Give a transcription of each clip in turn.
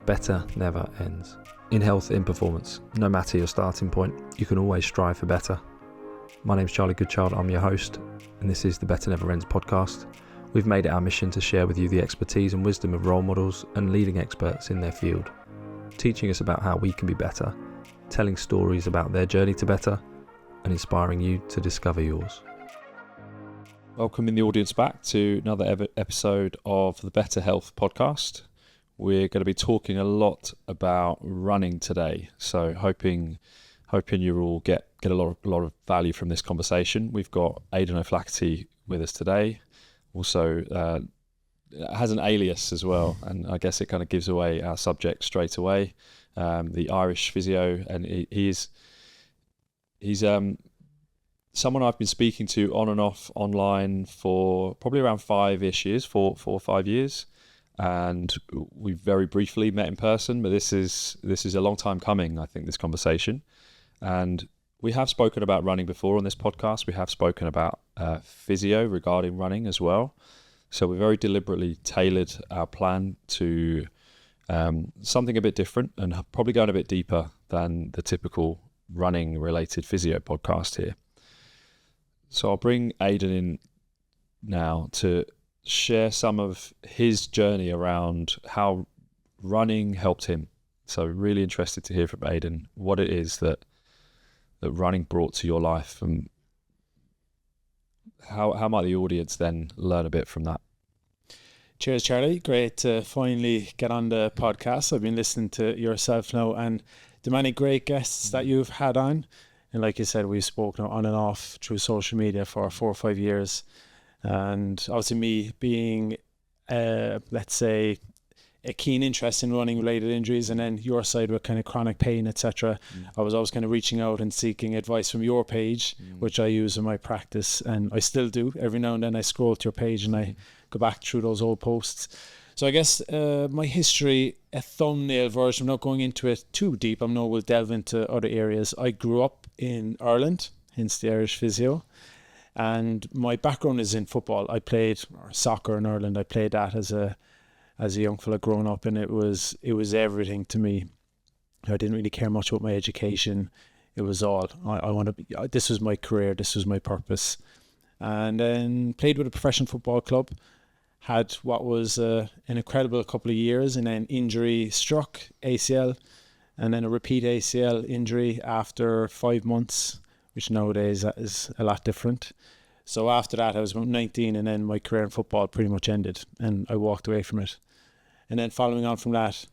better never ends. In health, in performance, no matter your starting point, you can always strive for better. My name's Charlie Goodchild, I'm your host, and this is the Better Never Ends podcast. We've made it our mission to share with you the expertise and wisdom of role models and leading experts in their field, teaching us about how we can be better, telling stories about their journey to better, and inspiring you to discover yours. Welcoming the audience back to another episode of the Better Health podcast. We're going to be talking a lot about running today, so hoping you all get a lot of value from this conversation. We've got Aidan O Flaherty with us today. Also has an alias as well, and I guess it kind of gives away our subject straight away. The Irish Physio, and he's someone I've been speaking to on and off online for probably around 5-ish years, 4 or 5 years, and we very briefly met in person. But this is a long time coming, I think, this conversation. And we have spoken about running before on this podcast. We have spoken about physio regarding running as well. So we very deliberately tailored our plan to something a bit different and probably going a bit deeper than the typical running-related physio podcast here. So I'll bring Aidan in now to share some of his journey around how running helped him. So really interested to hear from Aidan what it is that running brought to your life, and how might the audience then learn a bit from that. Cheers, Charlie. Great to finally get on the podcast. I've been listening to yourself now and the many great guests that you've had on. And like you said, we've spoken on and off through social media for 4 or 5 years. And obviously me being, let's say, a keen interest in running related injuries, and then your side with kind of chronic pain, etc. I was always kind of reaching out and seeking advice from your page, which I use in my practice, and I still do. Every now and then I scroll to your page and I go back through those old posts. So I guess my history, a thumbnail version, I'm not going into it too deep. I know we'll delve into other areas. I grew up in Ireland, hence the Irish Physio. And my background is in football. I played soccer in Ireland. I played that as a young fella growing up, and it was everything to me. I didn't really care much about my education. It was all I want to be. This was my career. This was my purpose. And then played with a professional football club. Had what was an incredible couple of years, and then injury struck, ACL, and then a repeat ACL injury after 5 months, which nowadays is a lot different. So after that, I was about 19, and then my career in football pretty much ended, and I walked away from it. And then following on from that,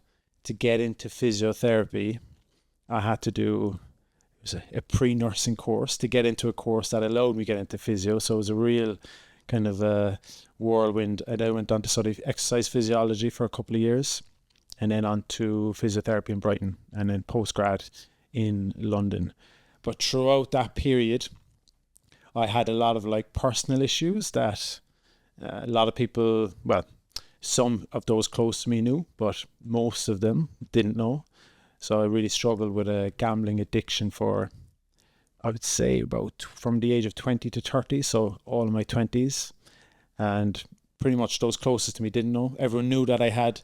to get into physiotherapy, I had to do a pre-nursing course to get into a course that allowed me to get into physio. So it was a real kind of a whirlwind. And I went on to study exercise physiology for a couple of years, and then on to physiotherapy in Brighton, and then post-grad in London. But throughout that period, I had a lot of personal issues that a lot of people, well, some of those close to me knew, but most of them didn't know. So I really struggled with a gambling addiction for, I would say, about from the age of 20 to 30, so all of my 20s. And pretty much those closest to me didn't know. Everyone knew that I had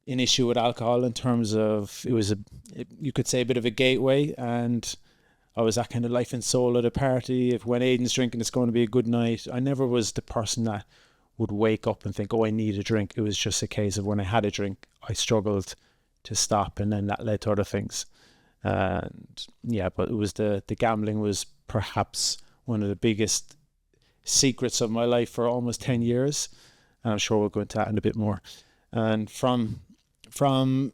an issue with alcohol in terms of, you could say, a bit of a gateway, and I was that kind of life and soul at a party. If when Aidan's drinking, it's going to be a good night. I never was the person that would wake up and think, oh, I need a drink. It was just a case of when I had a drink, I struggled to stop, and then that led to other things. And yeah, but it was the gambling was perhaps one of the biggest secrets of my life for almost 10 years. And I'm sure we'll go into that in a bit more. And from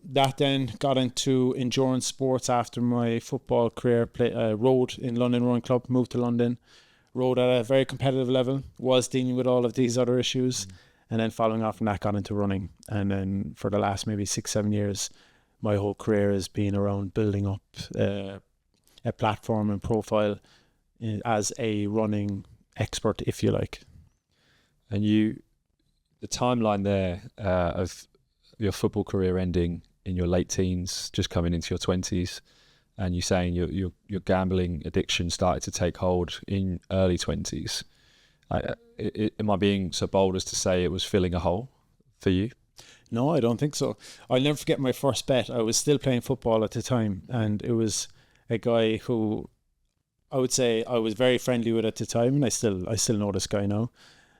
that then got into endurance sports after my football career. Rode in London Rowing Club, moved to London, rode at a very competitive level, was dealing with all of these other issues, and then following off from that got into running. And then for the last maybe 6-7 years, my whole career has been around building up a platform and profile as a running expert, if you like. And the timeline there of your football career ending in your late teens, just coming into your 20s, and you saying your gambling addiction started to take hold in early 20s. Am I being so bold as to say it was filling a hole for you? No, I don't think so. I'll never forget my first bet. I was still playing football at the time, and it was a guy who I would say I was very friendly with at the time, and I still know this guy now.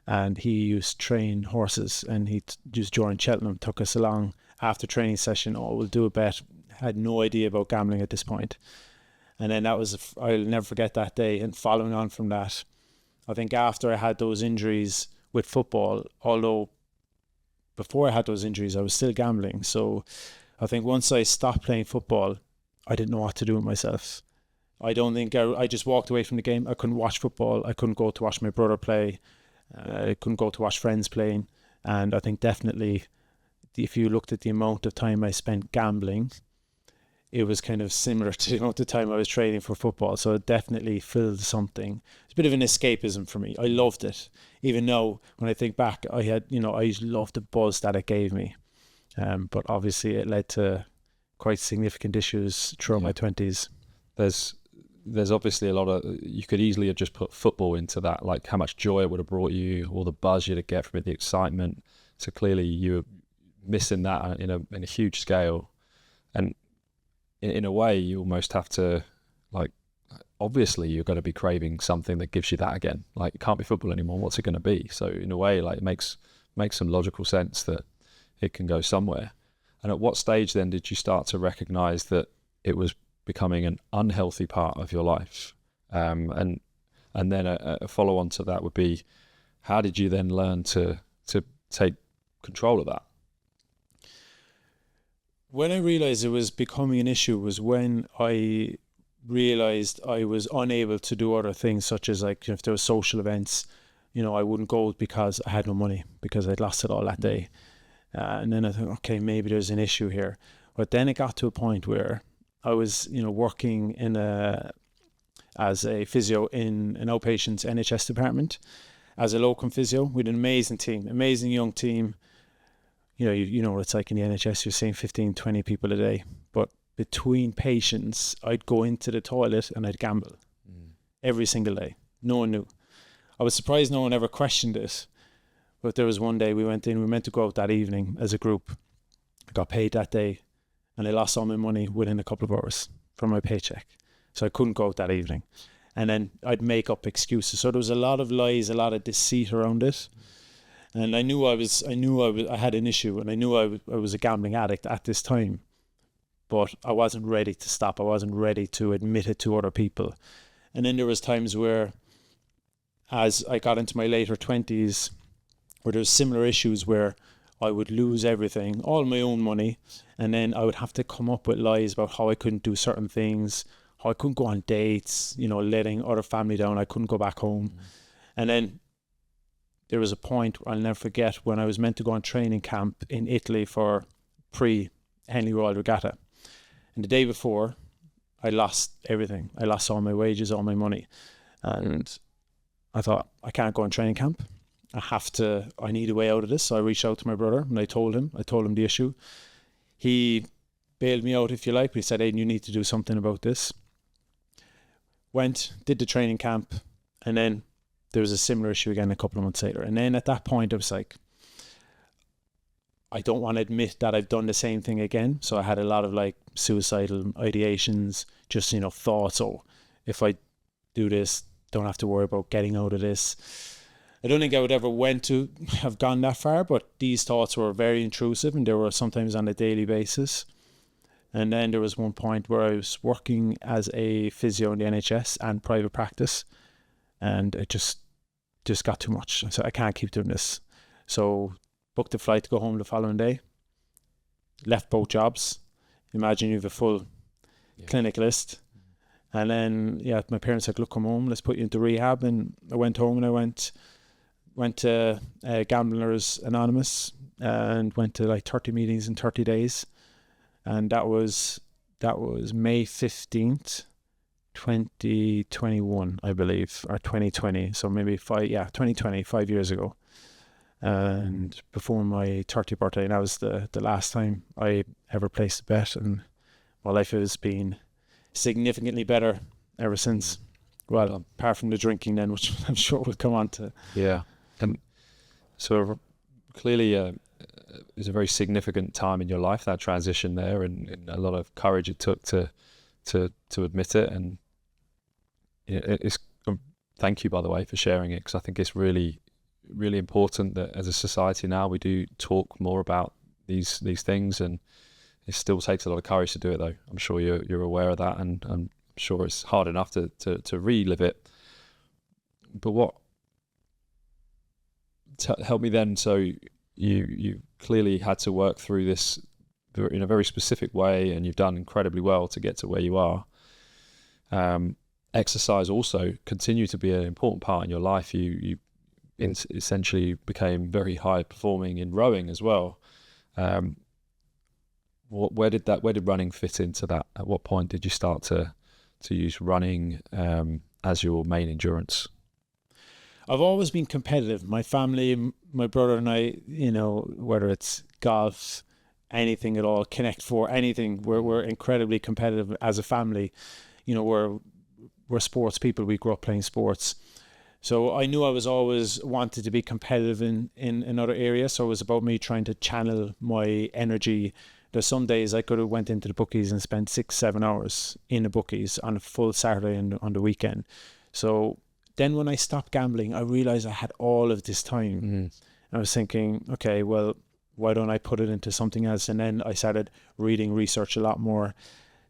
And he used to train horses, and he just during Cheltenham took us along after training session. Oh, we'll do a bet. Had no idea about gambling at this point. And then I'll never forget that day. And following on from that, I think after I had those injuries with football, although before I had those injuries, I was still gambling. So I think once I stopped playing football, I didn't know what to do with myself. I don't think I just walked away from the game. I couldn't watch football. I couldn't go to watch my brother play. I couldn't go to watch friends playing. And I think definitely if you looked at the amount of time I spent gambling, it was kind of similar to the amount of time I was training for football. So it definitely filled something. It's a bit of an escapism for me. I loved it. Even though when I think back, I loved the buzz that it gave me. But obviously it led to quite significant issues throughout my 20s. There's obviously a lot of, you could easily have just put football into that, like how much joy it would have brought you, or the buzz you'd get from it, the excitement. So clearly you were missing that in a huge scale. And in a way, you almost have to, like, obviously you're going to be craving something that gives you that again. Like, it can't be football anymore. What's it going to be? So in a way, like, it makes some logical sense that it can go somewhere. And at what stage then did you start to recognize that it was becoming an unhealthy part of your life? And then a follow on to that would be, how did you then learn to take control of that? When I realized it was becoming an issue was when I realized I was unable to do other things, such as like if there were social events, I wouldn't go because I had no money, because I'd lost it all that day. And then I thought, okay, maybe there's an issue here. But then it got to a point where I was, working as a physio in an outpatient's NHS department as a locum physio with an amazing team, amazing young team. You know what it's like in the NHS, you're seeing 15, 20 people a day. But between patients, I'd go into the toilet and I'd gamble every single day. No one knew. I was surprised no one ever questioned it. But there was one day we went in, we meant to go out that evening as a group. I got paid that day and I lost all my money within a couple of hours from my paycheck. So I couldn't go out that evening. And then I'd make up excuses. So there was a lot of lies, a lot of deceit around it. And I knew I had an issue, and I knew I was a gambling addict at this time, but I wasn't ready to stop. I wasn't ready to admit it to other people. And then there was times where, as I got into my later 20s, where there was similar issues where I would lose everything, all my own money, and then I would have to come up with lies about how I couldn't do certain things, how I couldn't go on dates, letting other family down. I couldn't go back home. And then there was a point I'll never forget when I was meant to go on training camp in Italy for pre-Henley Royal Regatta. And the day before, I lost everything. I lost all my wages, all my money. And I thought, I can't go on training camp. I need a way out of this. So I reached out to my brother and I told him the issue. He bailed me out, if you like, but he said, Aidan, you need to do something about this. Went, did the training camp, and then there was a similar issue again a couple of months later. And then at that point, I was like, I don't want to admit that I've done the same thing again. So I had a lot of like suicidal ideations, just, thoughts. Oh, if I do this, don't have to worry about getting out of this. I don't think I would ever went to have gone that far, but these thoughts were very intrusive and they were sometimes on a daily basis. And then there was one point where I was working as a physio in the NHS and private practice. And it just got too much. So I can't keep doing this. So booked a flight to go home the following day. Left both jobs. Imagine you have a full clinic list. And then, my parents said, look, come home, let's put you into rehab. And I went home and I went to Gamblers Anonymous and went to like 30 meetings in 30 days. And that was May 15th. 2021, I believe, or 2020. So maybe 2020, 5 years ago. And before my 30th birthday, and that was the last time I ever placed a bet. And my life has been significantly better ever since. Well, apart from the drinking then, which I'm sure we'll come on to. Yeah. And so clearly is a very significant time in your life, that transition there, and a lot of courage it took to admit it. And it's thank you, by the way, for sharing it, because I think it's really, really important that as a society now we do talk more about these things, and it still takes a lot of courage to do it, though. I'm sure you're aware of that, and I'm sure it's hard enough to relive it. But help me then. So you clearly had to work through this in a very specific way, and you've done incredibly well to get to where you are. Exercise also continued to be an important part in your life. You essentially became very high performing in rowing as well. Where did running fit into that? At what point did you start to use running as your main endurance? I've always been competitive. My family, my brother and I, whether it's golf, anything at all, Connect Four, anything, we're incredibly competitive as a family. We're sports people. We grew up playing sports. So I knew I was always wanted to be competitive in other areas. So it was about me trying to channel my energy. There's some days I could have went into the bookies and spent 6-7 hours in the bookies on a full Saturday and on the weekend. So then when I stopped gambling, I realized I had all of this time. Mm-hmm. I was thinking, okay, well, why don't I put it into something else? And then I started reading research a lot more,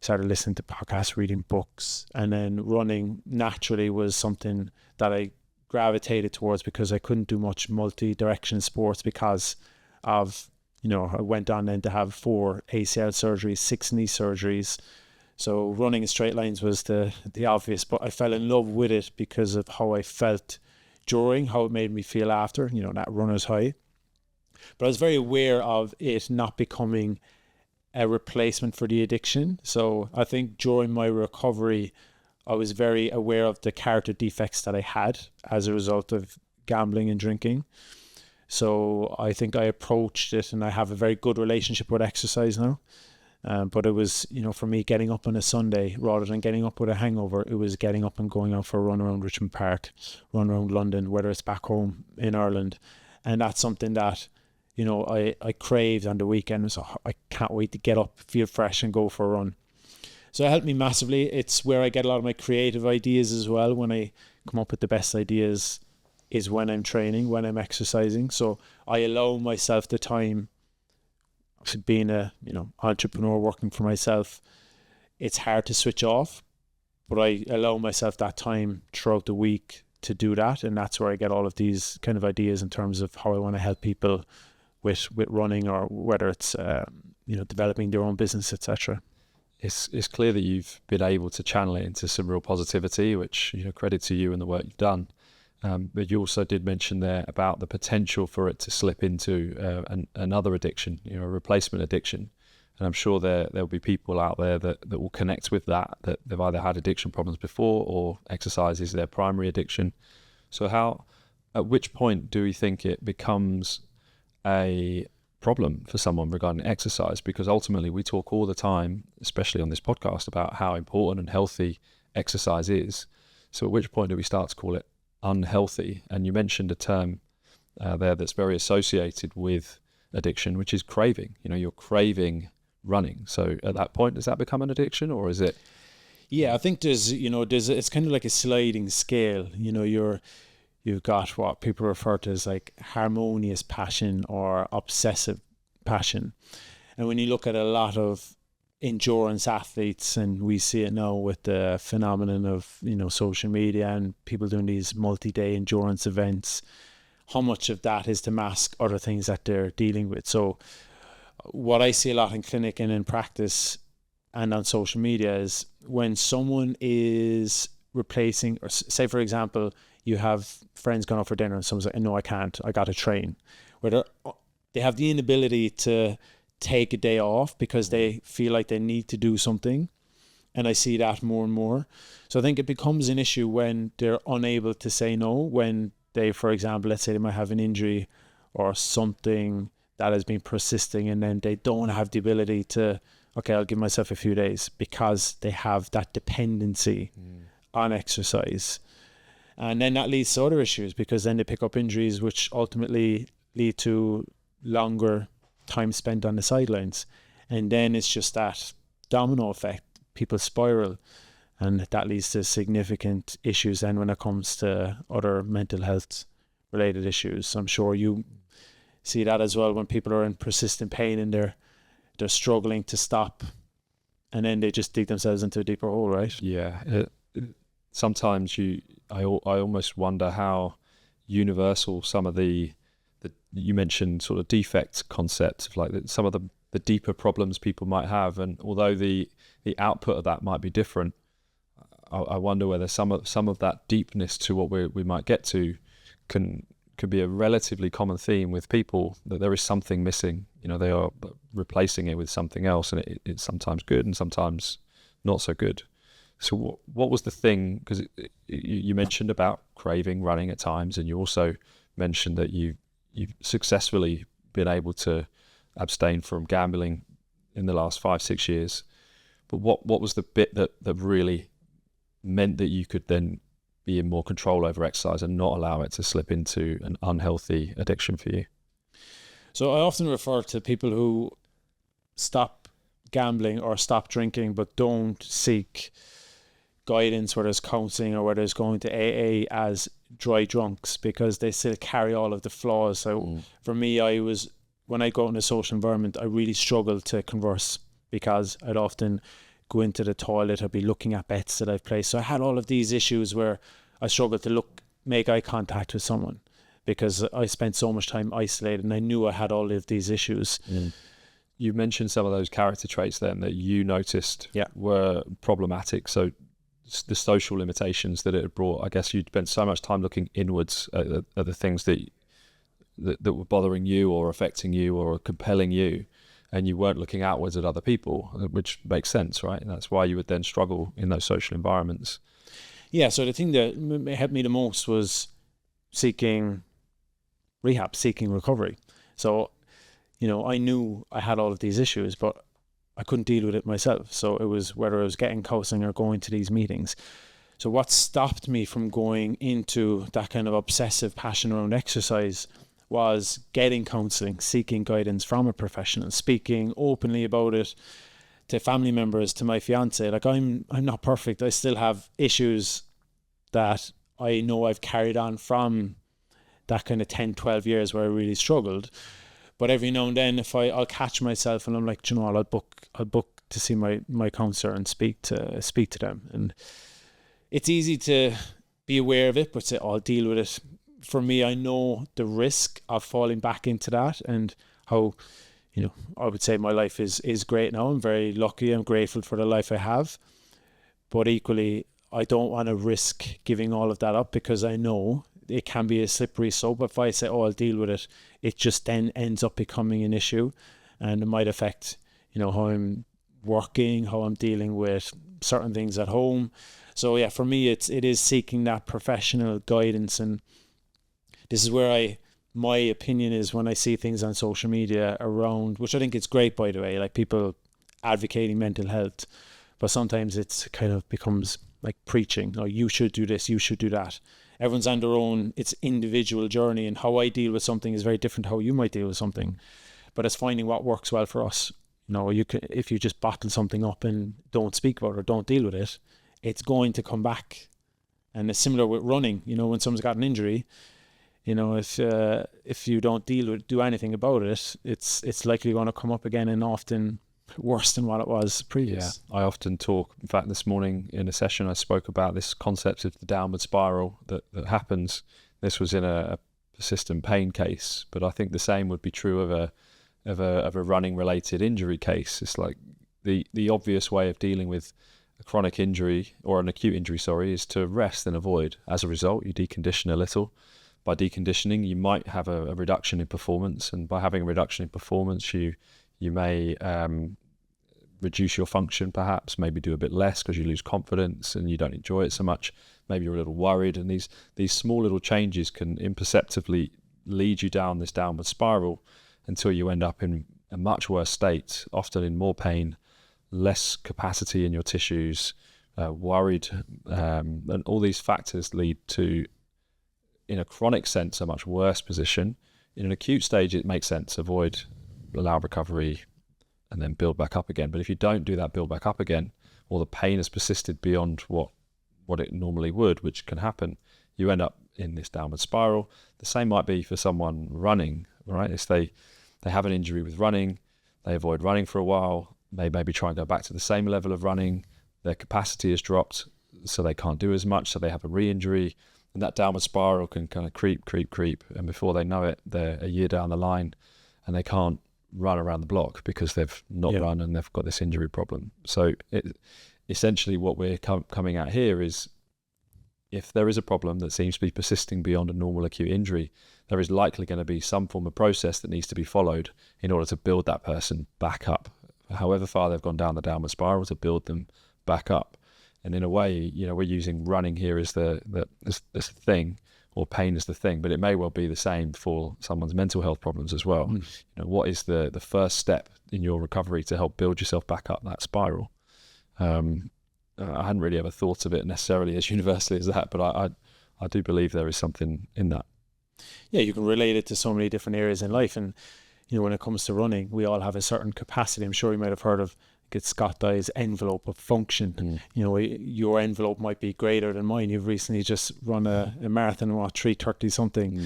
started listening to podcasts, reading books, and then running naturally was something that I gravitated towards, because I couldn't do much multi-direction sports because of, I went on then to have 4 ACL surgeries, 6 knee surgeries. So running in straight lines was the obvious, but I fell in love with it because of how I felt during, how it made me feel after, that runner's high. But I was very aware of it not becoming a replacement for the addiction. So I think during my recovery, I was very aware of the character defects that I had as a result of gambling and drinking. So I think I approached it, and I have a very good relationship with exercise now. But it was, for me, getting up on a Sunday, rather than getting up with a hangover, it was getting up and going out for a run around Richmond Park, run around London, whether it's back home in Ireland. And that's something that, I craved on the weekend. So I can't wait to get up, feel fresh, and go for a run. So it helped me massively. It's where I get a lot of my creative ideas as well. When I come up with the best ideas is when I'm training, when I'm exercising. So I allow myself the time. Being a entrepreneur, working for myself, it's hard to switch off, but I allow myself that time throughout the week to do that, and that's where I get all of these kind of ideas in terms of how I want to help people with running, or whether it's developing their own business, etc. It's clear that you've been able to channel it into some real positivity, which credit to you and the work you've done. But you also did mention there about the potential for it to slip into another addiction, a replacement addiction. And I'm sure there'll be people out there that will connect with that they've either had addiction problems before, or exercise is their primary addiction. So at which point do we think it becomes a problem for someone regarding exercise? Because ultimately we talk all the time, especially on this podcast, about how important and healthy exercise is. So at which point do we start to call it unhealthy? And you mentioned a term there that's very associated with addiction, which is craving. You're craving running. So at that point, does that become an addiction, or is it? Yeah, I think it's kind of like a sliding scale. You've got what people refer to as like harmonious passion or obsessive passion. And when you look at a lot of endurance athletes, and we see it now with the phenomenon of social media and people doing these multi-day endurance events, how much of that is to mask other things that they're dealing with. So what I see a lot in clinic and in practice and on social media is when someone is replacing, or say for example, you have friends going out for dinner and someone's like, no, I can't, I got to train, where they have the inability to take a day off because they feel like they need to do something. And I see that more and more. So I think it becomes an issue when they're unable to say no, when they, for example, let's say they might have an injury or something that has been persisting, and then they don't have the ability to, okay, I'll give myself a few days, because they have that dependency on exercise. And then that leads to other issues, because then they pick up injuries which ultimately lead to longer time spent on the sidelines. And then it's just that domino effect. People spiral, and that leads to significant issues then when it comes to other mental health related issues. I'm sure you see that as well when people are in persistent pain and they're struggling to stop, and then they just dig themselves into a deeper hole, right? Yeah. Sometimes I almost wonder how universal some of the you mentioned sort of defect concepts of like some of the deeper problems people might have, and although the output of that might be different, I wonder whether some of that deepness to what we might get to could be a relatively common theme with people, that there is something missing. They are replacing it with something else, and it's sometimes good and sometimes not so good. So what was the thing? Because you mentioned about craving running at times, and you also mentioned that you've successfully been able to abstain from gambling in the last 5-6 years. But what was the bit that really meant that you could then be in more control over exercise and not allow it to slip into an unhealthy addiction for you? So I often refer to people who stop gambling or stop drinking but don't seek guidance, whether it's counselling or whether it's going to AA, as dry drunks, because they still carry all of the flaws. So for me, when I go in a social environment, I really struggle to converse, because I'd often go into the toilet, I'd be looking at bets that I've placed. So I had all of these issues where I struggled to make eye contact with someone, because I spent so much time isolated, and I knew I had all of these issues. You mentioned some of those character traits then that you noticed were problematic. So the social limitations that it had brought, I guess you'd spent so much time looking inwards at the things that were bothering you or affecting you or compelling you, and you weren't looking outwards at other people, which makes sense, right? And that's why you would then struggle in those social environments. Yeah, so the thing that helped me the most was seeking rehab, seeking recovery. So, I knew I had all of these issues, but I couldn't deal with it myself. So it was whether I was getting counselling or going to these meetings. So what stopped me from going into that kind of obsessive passion around exercise was getting counselling, seeking guidance from a professional, speaking openly about it to family members, to my fiance. Like, I'm not perfect. I still have issues that I know I've carried on from that kind of 10, 12 years where I really struggled. But every now and then, if I'll catch myself and I'm like, I'll book to see my counsellor and speak to them. And it's easy to be aware of it, but say, I'll deal with it. For me, I know the risk of falling back into that, and how, I would say my life is great now. I'm very lucky. I'm grateful for the life I have. But equally, I don't want to risk giving all of that up, because I know it can be a slippery slope. If I say, I'll deal with it, it just then ends up becoming an issue, and it might affect, how I'm working, how I'm dealing with certain things at home. So yeah, for me, it is seeking that professional guidance. And this is where my opinion is when I see things on social media around, which I think it's great, by the way, like people advocating mental health, but sometimes it's kind of becomes like preaching. You should do this, you should do that. Everyone's on their own, it's individual journey, and how I deal with something is very different to how you might deal with something. But it's finding what works well for us. If you just bottle something up and don't speak about it or don't deal with it, it's going to come back. And it's similar with running. When someone's got an injury, if you don't do anything about it, it's likely going to come up again, and often worse than what it was previous. Yeah, I often talk, in fact this morning in a session I spoke about this concept of the downward spiral that happens. This was in a persistent pain case, but I think the same would be true of a running related injury case. It's like the obvious way of dealing with a chronic injury, or an acute injury, is to rest and avoid. As a result, you decondition a little. By deconditioning, you might have a reduction in performance, and by having a reduction in performance, you may reduce your function, perhaps, maybe do a bit less because you lose confidence and you don't enjoy it so much. Maybe you're a little worried, and these small little changes can imperceptibly lead you down this downward spiral until you end up in a much worse state, often in more pain, less capacity in your tissues, worried, and all these factors lead to, in a chronic sense, a much worse position. In an acute stage, it makes sense. Avoid, allow recovery, and then build back up again. But if you don't do that build back up again, or the pain has persisted beyond what it normally would, which can happen, you end up in this downward spiral. The same might be for someone running, right? If they have an injury with running, they avoid running for a while, they maybe try and go back to the same level of running, their capacity has dropped, so they can't do as much, so they have a re-injury, and that downward spiral can kind of creep, and before they know it, they're a year down the line, and they can't run around the block because they've not run and they've got this injury problem. So essentially what we're coming at here is, if there is a problem that seems to be persisting beyond a normal acute injury, there is likely going to be some form of process that needs to be followed in order to build that person back up, however far they've gone down the downward spiral, to build them back up. And in a way, we're using running here as the thing, or pain as the thing, but it may well be the same for someone's mental health problems as well. What is the first step in your recovery to help build yourself back up that spiral? I hadn't really ever thought of it necessarily as universally as that, but I do believe there is something in that. Yeah, you can relate it to so many different areas in life. And, when it comes to running, we all have a certain capacity. I'm sure you might have heard of Scott Dye's envelope of function. Your envelope might be greater than mine. You've recently just run a marathon, 3:30 something.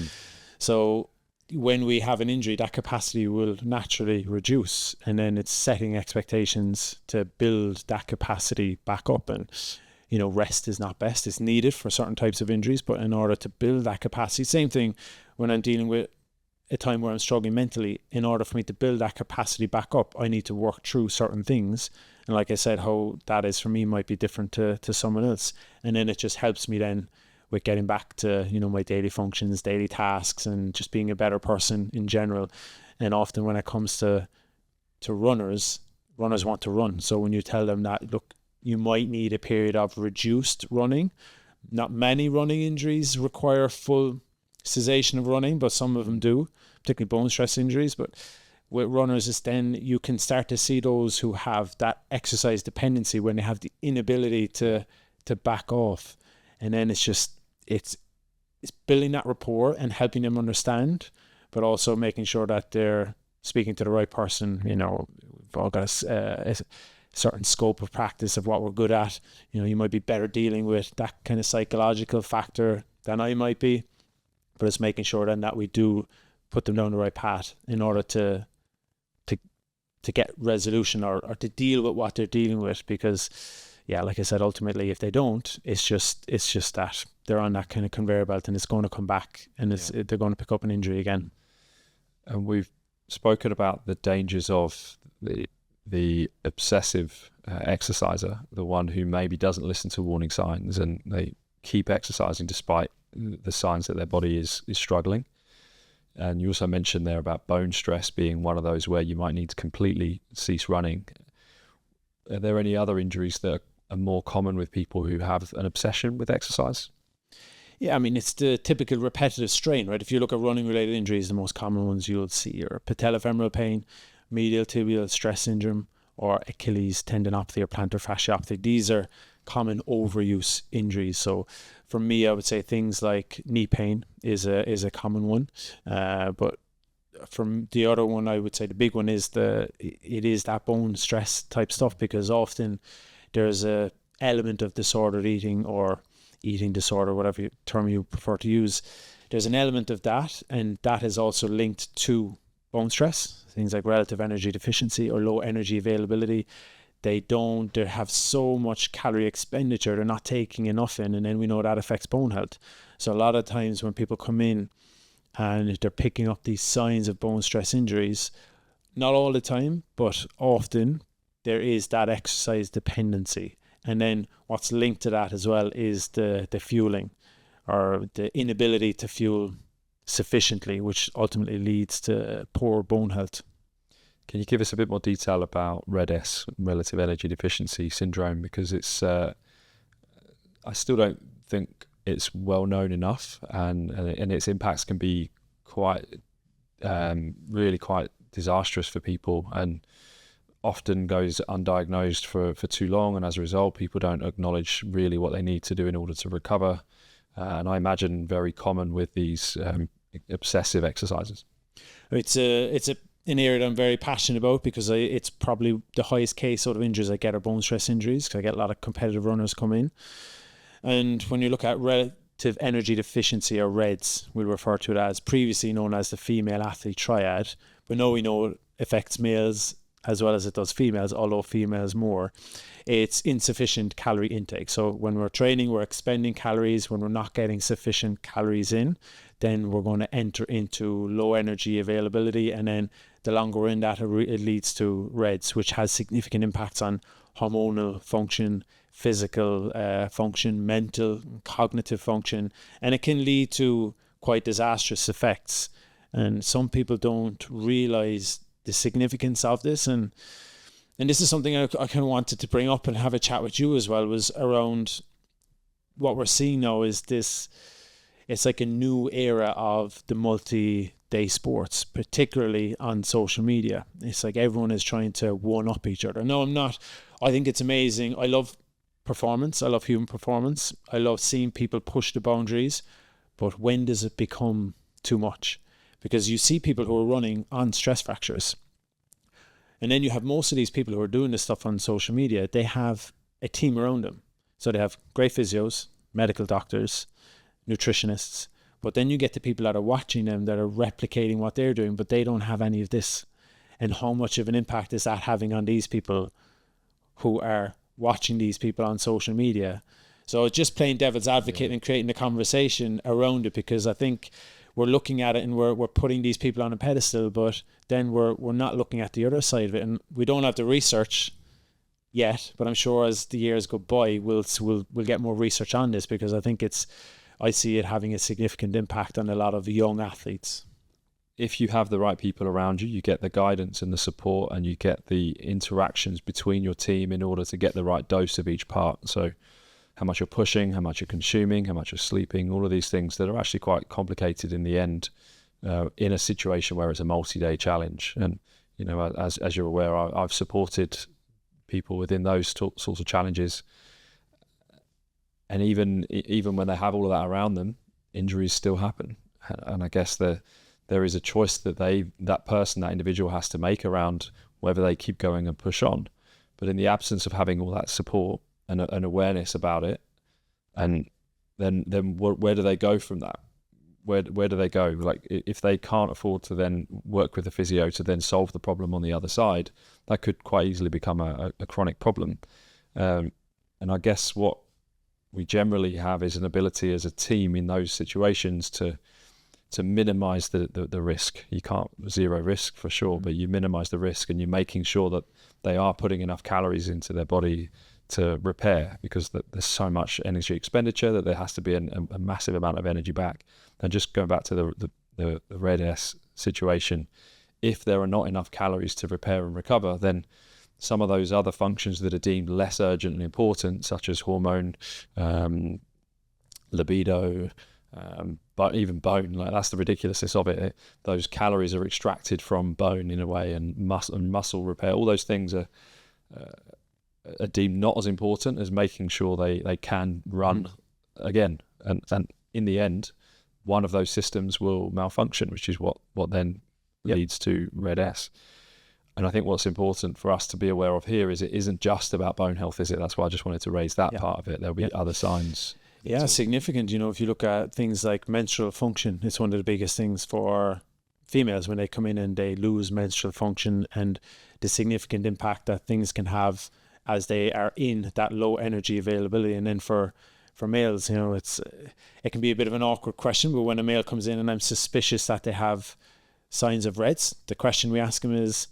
So when we have an injury, that capacity will naturally reduce, and then it's setting expectations to build that capacity back up. And rest is not best. It's needed for certain types of injuries, but in order to build that capacity, same thing when I'm dealing with a time where I'm struggling mentally. In order for me to build that capacity back up, I need to work through certain things. And like I said, how that is for me might be different to someone else. And then it just helps me then with getting back to, my daily functions, daily tasks, and just being a better person in general. And often when it comes to runners want to run. So when you tell them that, look, you might need a period of reduced running. Not many running injuries require full cessation of running, but some of them do, particularly bone stress injuries. But with runners, is then you can start to see those who have that exercise dependency, when they have the inability to back off. And then it's building that rapport and helping them understand, but also making sure that they're speaking to the right person. We've all got a certain scope of practice of what we're good at. You might be better dealing with that kind of psychological factor than I might be, but it's making sure then that we do put them down the right path in order to get resolution or to deal with what they're dealing with. Because like I said, ultimately if they don't, it's just that they're on that kind of conveyor belt, and it's going to come back, and they're going to pick up an injury again. And we've spoken about the dangers of the obsessive exerciser, the one who maybe doesn't listen to warning signs, and they keep exercising despite the signs that their body is struggling. And you also mentioned there about bone stress being one of those where you might need to completely cease running. Are there any other injuries that are more common with people who have an obsession with exercise? Yeah, I mean, it's the typical repetitive strain, right? If you look at running related injuries, the most common ones you'll see are patellofemoral pain, medial tibial stress syndrome, or Achilles tendinopathy or plantar fasciopathy. These are common overuse injuries. So for me, I would say things like knee pain is a common one. But from the other one, I would say the big one is it is that bone stress type stuff, because often there's a element of disordered eating or eating disorder, whatever term you prefer to use. There's an element of that, and that is also linked to bone stress, things like relative energy deficiency or low energy availability. They have so much calorie expenditure, they're not taking enough in, and then we know that affects bone health. So a lot of times when people come in and they're picking up these signs of bone stress injuries, not all the time, but often there is that exercise dependency. And then what's linked to that as well is the fueling, or the inability to fuel sufficiently, which ultimately leads to poor bone health. Can you give us a bit more detail about RED-S, relative energy deficiency syndrome? Because it's, I still don't think it's well known enough, and its impacts can be quite, really quite disastrous for people, and often goes undiagnosed for too long, and as a result, people don't acknowledge really what they need to do in order to recover. And I imagine very common with these obsessive exercises. It's an area that I'm very passionate about because it's probably the highest case sort of injuries I get are bone stress injuries, because I get a lot of competitive runners come in. And when you look at relative energy deficiency, or REDS, we'll refer to it as, previously known as the female athlete triad, but now we know it affects males as well as it does females, although females more. It's insufficient calorie intake. So when we're training, we're expending calories. When we're not getting sufficient calories in, then we're going to enter into low energy availability. And then the longer we're in that, it leads to REDS, which has significant impacts on hormonal function, physical function, mental, cognitive function. And it can lead to quite disastrous effects. And some people don't realize the significance of this, and this is something I kind of wanted to bring up and have a chat with you as well, was around what we're seeing now is this, it's like a new era of the multi-day sports, particularly on social media. It's like everyone is trying to one-up each other. No, I'm not. I think it's amazing. I love performance. I love human performance. I love seeing people push the boundaries, but when does it become too much? Because you see people who are running on stress fractures. And then you have most of these people who are doing this stuff on social media, they have a team around them. So they have great physios, medical doctors, nutritionists. But then you get the people that are watching them that are replicating what they're doing, but they don't have any of this. And how much of an impact is that having on these people who are watching these people on social media? So just playing devil's advocate and creating a conversation around it, because I think we're looking at it and we're putting these people on a pedestal, but then we're not looking at the other side of it. And we don't have the research yet, but I'm sure as the years go by, we'll get more research on this, because I think I see it having a significant impact on a lot of young athletes. If you have the right people around you, you get the guidance and the support, and you get the interactions between your team in order to get the right dose of each part. So how much you're pushing, how much you're consuming, how much you're sleeping, all of these things that are actually quite complicated in the end, in a situation where it's a multi-day challenge. And, you know, as you're aware, I've supported people within those sorts of challenges. And even when they have all of that around them, injuries still happen. And I guess there is a choice that that individual has to make around whether they keep going and push on. But in the absence of having all that support and an awareness about it, and then where do they go from that? Where do they go? Like, if they can't afford to then work with a physio to then solve the problem on the other side, that could quite easily become a chronic problem. And I guess what we generally have is an ability as a team in those situations to minimize the risk. You can't zero risk for sure, but you minimize the risk, and you're making sure that they are putting enough calories into their body to repair, because there's so much energy expenditure that there has to be a massive amount of energy back. And just going back to the RED-S situation, if there are not enough calories to repair and recover, then some of those other functions that are deemed less urgent and important, such as hormone, libido, but even bone, like, that's the ridiculousness of it. Those calories are extracted from bone in a way, and muscle repair. All those things are deemed not as important as making sure they can run again. And in the end, one of those systems will malfunction, which is what then leads to RED-S. And I think what's important for us to be aware of here is it isn't just about bone health, is it? That's why I just wanted to raise that part of it. There'll be other signs. Yeah, significant. You know, if you look at things like menstrual function, it's one of the biggest things for females when they come in and they lose menstrual function, and the significant impact that things can have as they are in that low energy availability. And then for males, you know, it can be a bit of an awkward question, but when a male comes in and I'm suspicious that they have signs of REDS, the question we ask them is,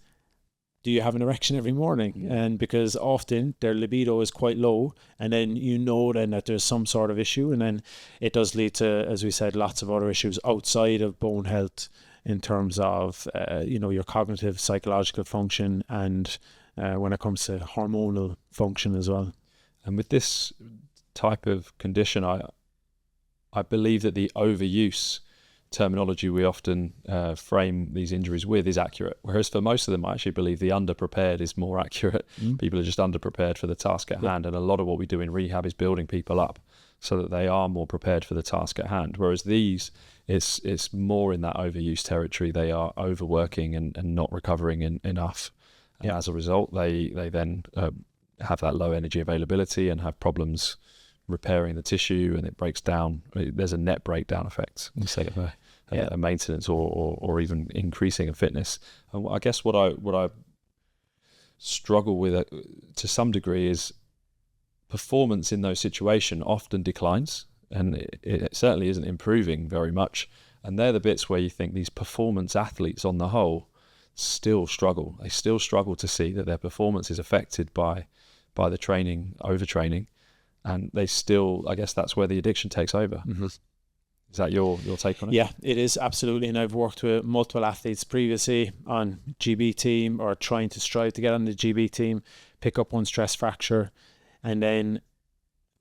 do you have an erection every morning? And because often their libido is quite low, and then you know then that there's some sort of issue, and then it does lead to, as we said, lots of other issues outside of bone health in terms of your cognitive, psychological function, and when it comes to hormonal function as well. And with this type of condition, I believe that the overuse terminology we often frame these injuries with is accurate. Whereas for most of them, I actually believe the underprepared is more accurate. People are just underprepared for the task at hand. And a lot of what we do in rehab is building people up so that they are more prepared for the task at hand. Whereas these, it's more in that overuse territory. They are overworking and not recovering enough. And as a result, they then have that low energy availability and have problems repairing the tissue, and it breaks down. There's a net breakdown effect instead of a maintenance or even increasing of fitness. And I guess what I struggle with to some degree is performance in those situations often declines, and it certainly isn't improving very much. And they're the bits where you think these performance athletes on the whole still struggle. They still struggle to see that their performance is affected by the training, overtraining. And they still, I guess that's where the addiction takes over. Is that your take on it? Yeah, it is, absolutely. And I've worked with multiple athletes previously on GB team or trying to strive to get on the GB team, pick up one stress fracture. And then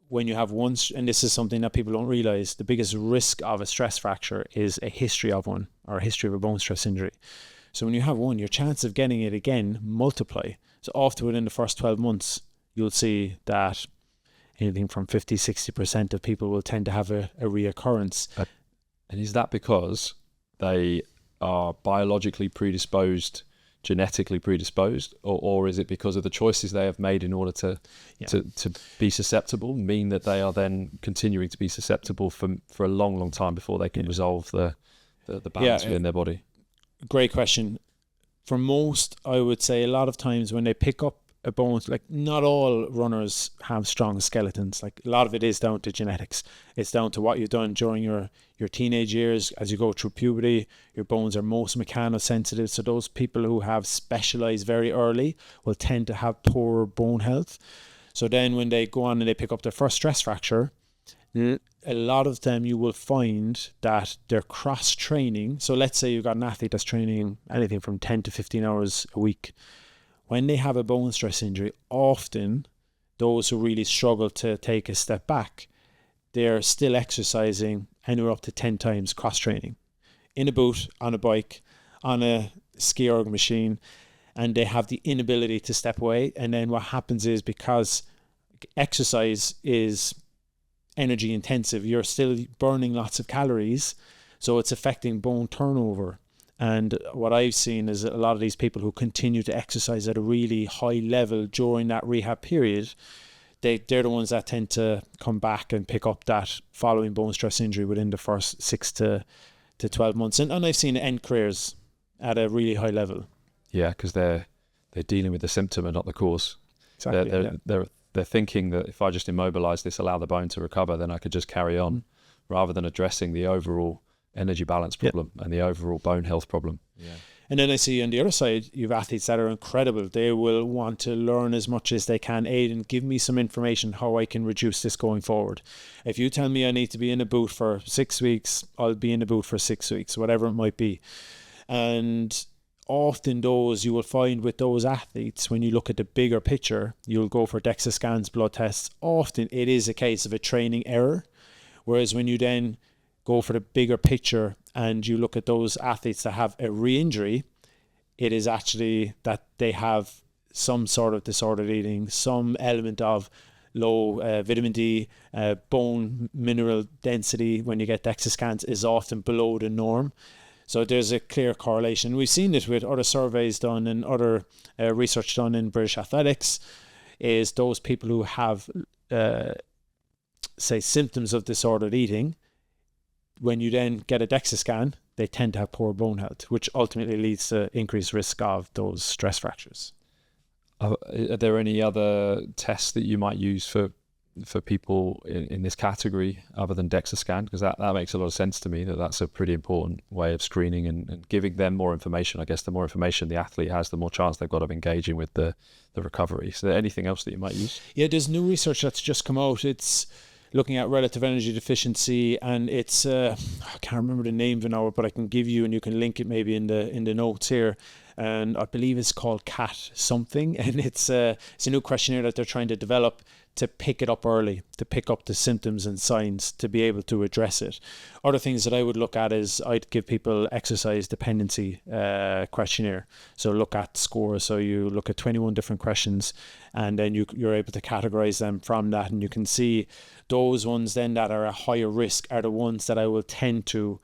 when you have one, and this is something that people don't realize, the biggest risk of a stress fracture is a history of one or a history of a bone stress injury. So when you have one, your chance of getting it again multiply. So often within the first 12 months, you'll see that anything from 50-60% of people will tend to have a reoccurrence. And is that because they are biologically predisposed, genetically predisposed, or is it because of the choices they have made in order to be susceptible, mean that they are then continuing to be susceptible for a long time before they can resolve the balance within their body? Great question. For most, I would say a lot of times when they pick up a bone, like not all runners have strong skeletons. Like a lot of it is down to genetics. It's down to what you've done during your teenage years. As you go through puberty, your bones are most mechanosensitive. So those people who have specialized very early will tend to have poorer bone health. So then when they go on and they pick up their first stress fracture, a lot of them you will find that they're cross training. So let's say you've got an athlete that's training anything from 10 to 15 hours a week. When they have a bone stress injury, often those who really struggle to take a step back, they're still exercising anywhere up to 10 times cross-training. In a boot, on a bike, on a ski erg machine, and they have the inability to step away. And then what happens is, because exercise is energy intensive, you're still burning lots of calories, so it's affecting bone turnover. And what I've seen is a lot of these people who continue to exercise at a really high level during that rehab period, they're the ones that tend to come back and pick up that following bone stress injury within the first 6 to 12 months. And I've seen end careers at a really high level. Yeah, because they're dealing with the symptom and not the cause. Exactly. They're thinking that if I just immobilize this, allow the bone to recover, then I could just carry on, rather than addressing the overall energy balance problem and the overall bone health problem. Yeah. And then I see on the other side, you have athletes that are incredible. They will want to learn as much as they can. Aidan, give me some information how I can reduce this going forward. If you tell me I need to be in a boot for 6 weeks, I'll be in a boot for 6 weeks, whatever it might be. And often those you will find with those athletes, when you look at the bigger picture, you'll go for DEXA scans, blood tests. Often it is a case of a training error. Whereas when you then go for the bigger picture and you look at those athletes that have a re-injury, it is actually that they have some sort of disordered eating, some element of low vitamin D, bone mineral density when you get DEXA scans is often below the norm. So there's a clear correlation. We've seen it with other surveys done and other research done in British athletics, is those people who have, say, symptoms of disordered eating, when you then get a DEXA scan, they tend to have poor bone health, which ultimately leads to increased risk of those stress fractures. Are there any other tests that you might use for people in this category other than DEXA scan? Because that makes a lot of sense to me, that's a pretty important way of screening and giving them more information. I guess the more information the athlete has, the more chance they've got of engaging with the recovery. So anything else that you might use? Yeah, there's new research that's just come out. It's looking at relative energy deficiency, and it's I can't remember the name of it now, but I can give you, and you can link it maybe in the notes here. and I believe it's called CAT something, and it's a new questionnaire that they're trying to develop to pick it up early, to pick up the symptoms and signs to be able to address it. Other things that I would look at is I'd give people exercise dependency questionnaire. So look at scores. So you look at 21 different questions, and then you're able to categorize them from that, and you can see those ones then that are a higher risk are the ones that I will tend to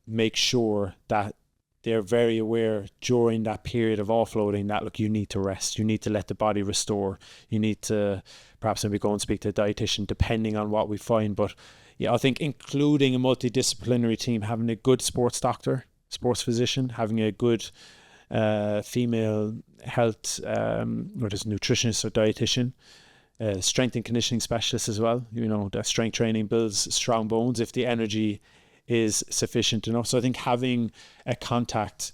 make sure that they're very aware during that period of offloading that, look, you need to rest, you need to let the body restore, you need to perhaps maybe go and speak to a dietitian depending on what we find. But yeah, I think including a multidisciplinary team, having a good sports doctor, sports physician, having a good female health whether it's nutritionist or dietitian, strength and conditioning specialist as well. You know, that strength training builds strong bones if the energy is sufficient enough. So I think having a contact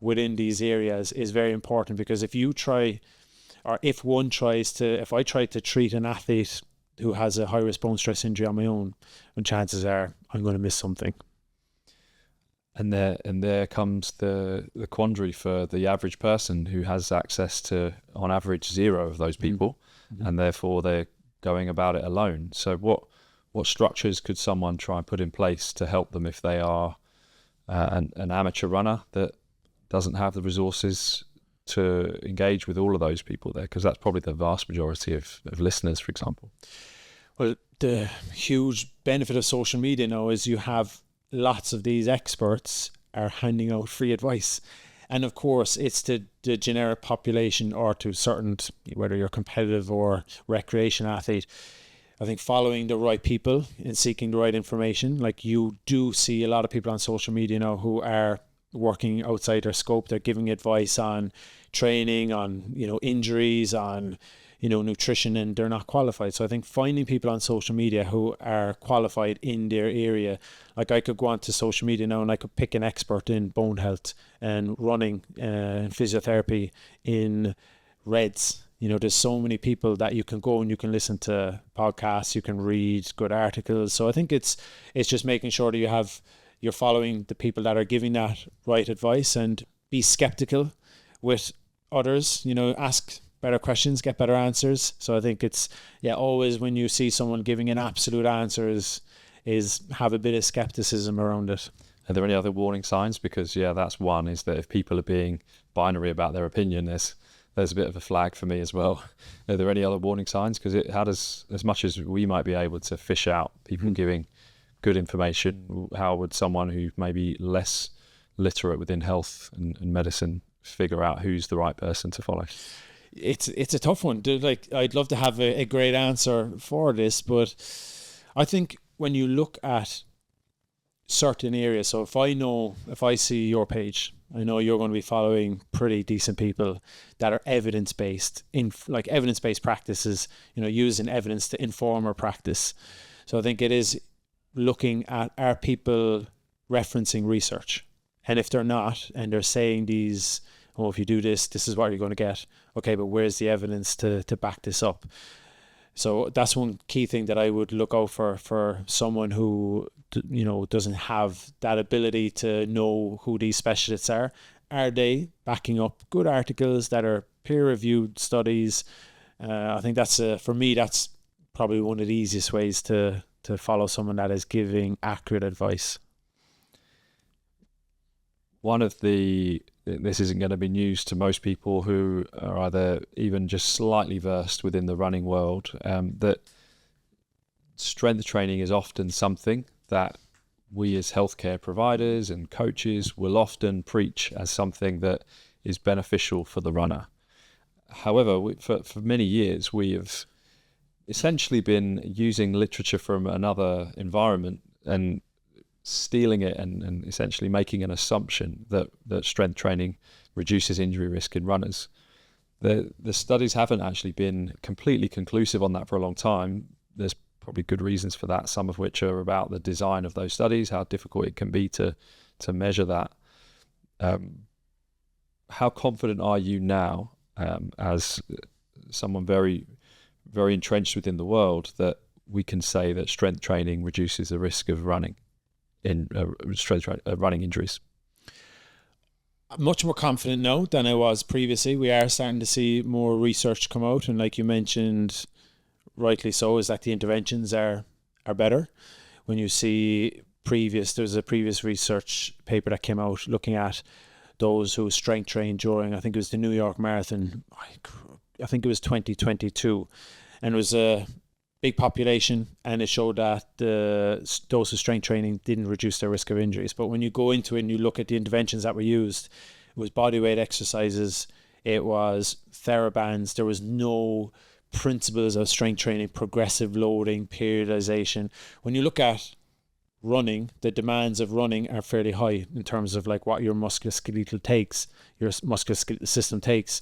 within these areas is very important, because if you try, or if I try to treat an athlete who has a high risk bone stress injury on my own, and chances are I'm going to miss something. And there comes the quandary for the average person who has access to, on average, 0 of those people, and therefore they're going about it alone. So what structures could someone try and put in place to help them if they are an amateur runner that doesn't have the resources to engage with all of those people there? Because that's probably the vast majority of listeners, for example. Well, the huge benefit of social media now is you have lots of these experts are handing out free advice. And of course, it's to the generic population or to certain, whether you're competitive or recreation athlete. I think following the right people and seeking the right information, like you do see a lot of people on social media now who are working outside their scope. They're giving advice on training, on, injuries, on, nutrition, and they're not qualified. So I think finding people on social media who are qualified in their area, like I could go onto social media now and I could pick an expert in bone health and running and physiotherapy in REDS. There's so many people that you can go and you can listen to podcasts, you can read good articles. So I think it's just making sure that you're following the people that are giving that right advice, and be skeptical with others, ask better questions, get better answers. So I think it's, always when you see someone giving an absolute answer is have a bit of skepticism around it. Are there any other warning signs? Because that's one, is that if people are being binary about their opinion, there's a bit of a flag for me as well. Are there any other warning signs? Because how does, as much as we might be able to fish out people giving good information, how would someone who may be less literate within health and medicine figure out who's the right person to follow? It's a tough one. Like, I'd love to have a great answer for this, but I think when you look at certain areas, so if I see your page, I know you're going to be following pretty decent people that are evidence-based, evidence-based practices, using evidence to inform our practice. So I think it is looking at, are people referencing research? And if they're not, and they're saying these, if you do this, this is what you're going to get. Okay, but where's the evidence to back this up? So that's one key thing that I would look out for someone who, doesn't have that ability to know who these specialists are. Are they backing up good articles that are peer-reviewed studies? I think that's, for me, that's probably one of the easiest ways to follow someone that is giving accurate advice. This isn't going to be news to most people who are either even just slightly versed within the running world, that strength training is often something that we as healthcare providers and coaches will often preach as something that is beneficial for the runner. However, for many years, we have essentially been using literature from another environment and stealing it and essentially making an assumption that strength training reduces injury risk in runners. The studies haven't actually been completely conclusive on that for a long time. There's probably good reasons for that, some of which are about the design of those studies, how difficult it can be to measure that. How confident are you now, as someone very, very entrenched within the world, that we can say that strength training reduces the risk of running injuries? much more confident now than I was previously. We are starting to see more research come out, and like you mentioned, rightly so, is that the interventions are better. When you see there's a previous research paper that came out looking at those who strength trained during, I think it was the New York Marathon, I think it was 2022, and it was a big population, and it showed that those who strength training didn't reduce their risk of injuries. But when you go into it and you look at the interventions that were used, it was bodyweight exercises, it was TheraBands, there was no principles of strength training, progressive loading, periodization. When you look at running, the demands of running are fairly high in terms of like what your musculoskeletal takes, your musculoskeletal system takes.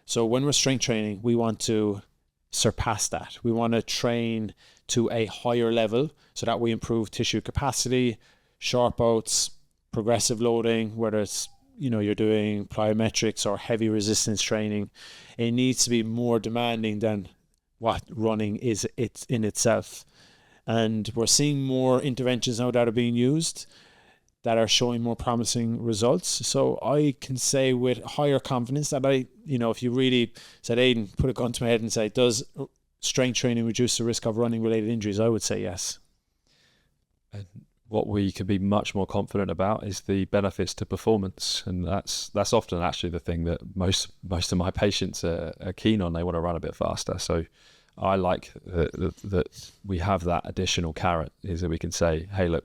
So when we're strength training, we want to surpass that. We want to train to a higher level so that we improve tissue capacity, sharp outs, progressive loading, whether it's, you're doing plyometrics or heavy resistance training. It needs to be more demanding than what running is in itself. And we're seeing more interventions now that are being used that are showing more promising results. So I can say with higher confidence that if you really said, Aidan, put a gun to my head and say, does strength training reduce the risk of running related injuries? I would say yes. And what we can be much more confident about is the benefits to performance. And that's often actually the thing that most of my patients are keen on. They want to run a bit faster. So I like that we have that additional carrot, is that we can say, hey, look,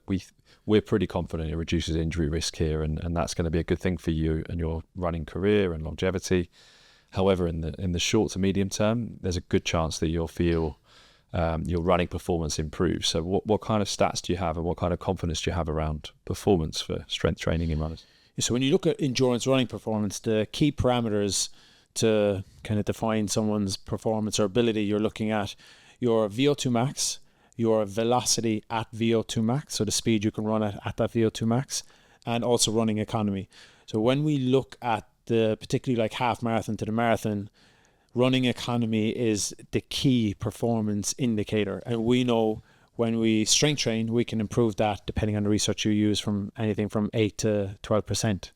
we're pretty confident it reduces injury risk here, and that's going to be a good thing for you and your running career and longevity. However, in the short to medium term, there's a good chance that you'll feel your running performance improves. So what kind of stats do you have, and what kind of confidence do you have around performance for strength training in runners? So when you look at endurance running performance, the key parameters to kind of define someone's performance or ability, you're looking at your VO2 max, your velocity at VO2 max, so the speed you can run at that VO2 max, and also running economy. So when we look at particularly like half marathon to the marathon, running economy is the key performance indicator. And we know when we strength train, we can improve that depending on the research you use from anything from 8 to 12%.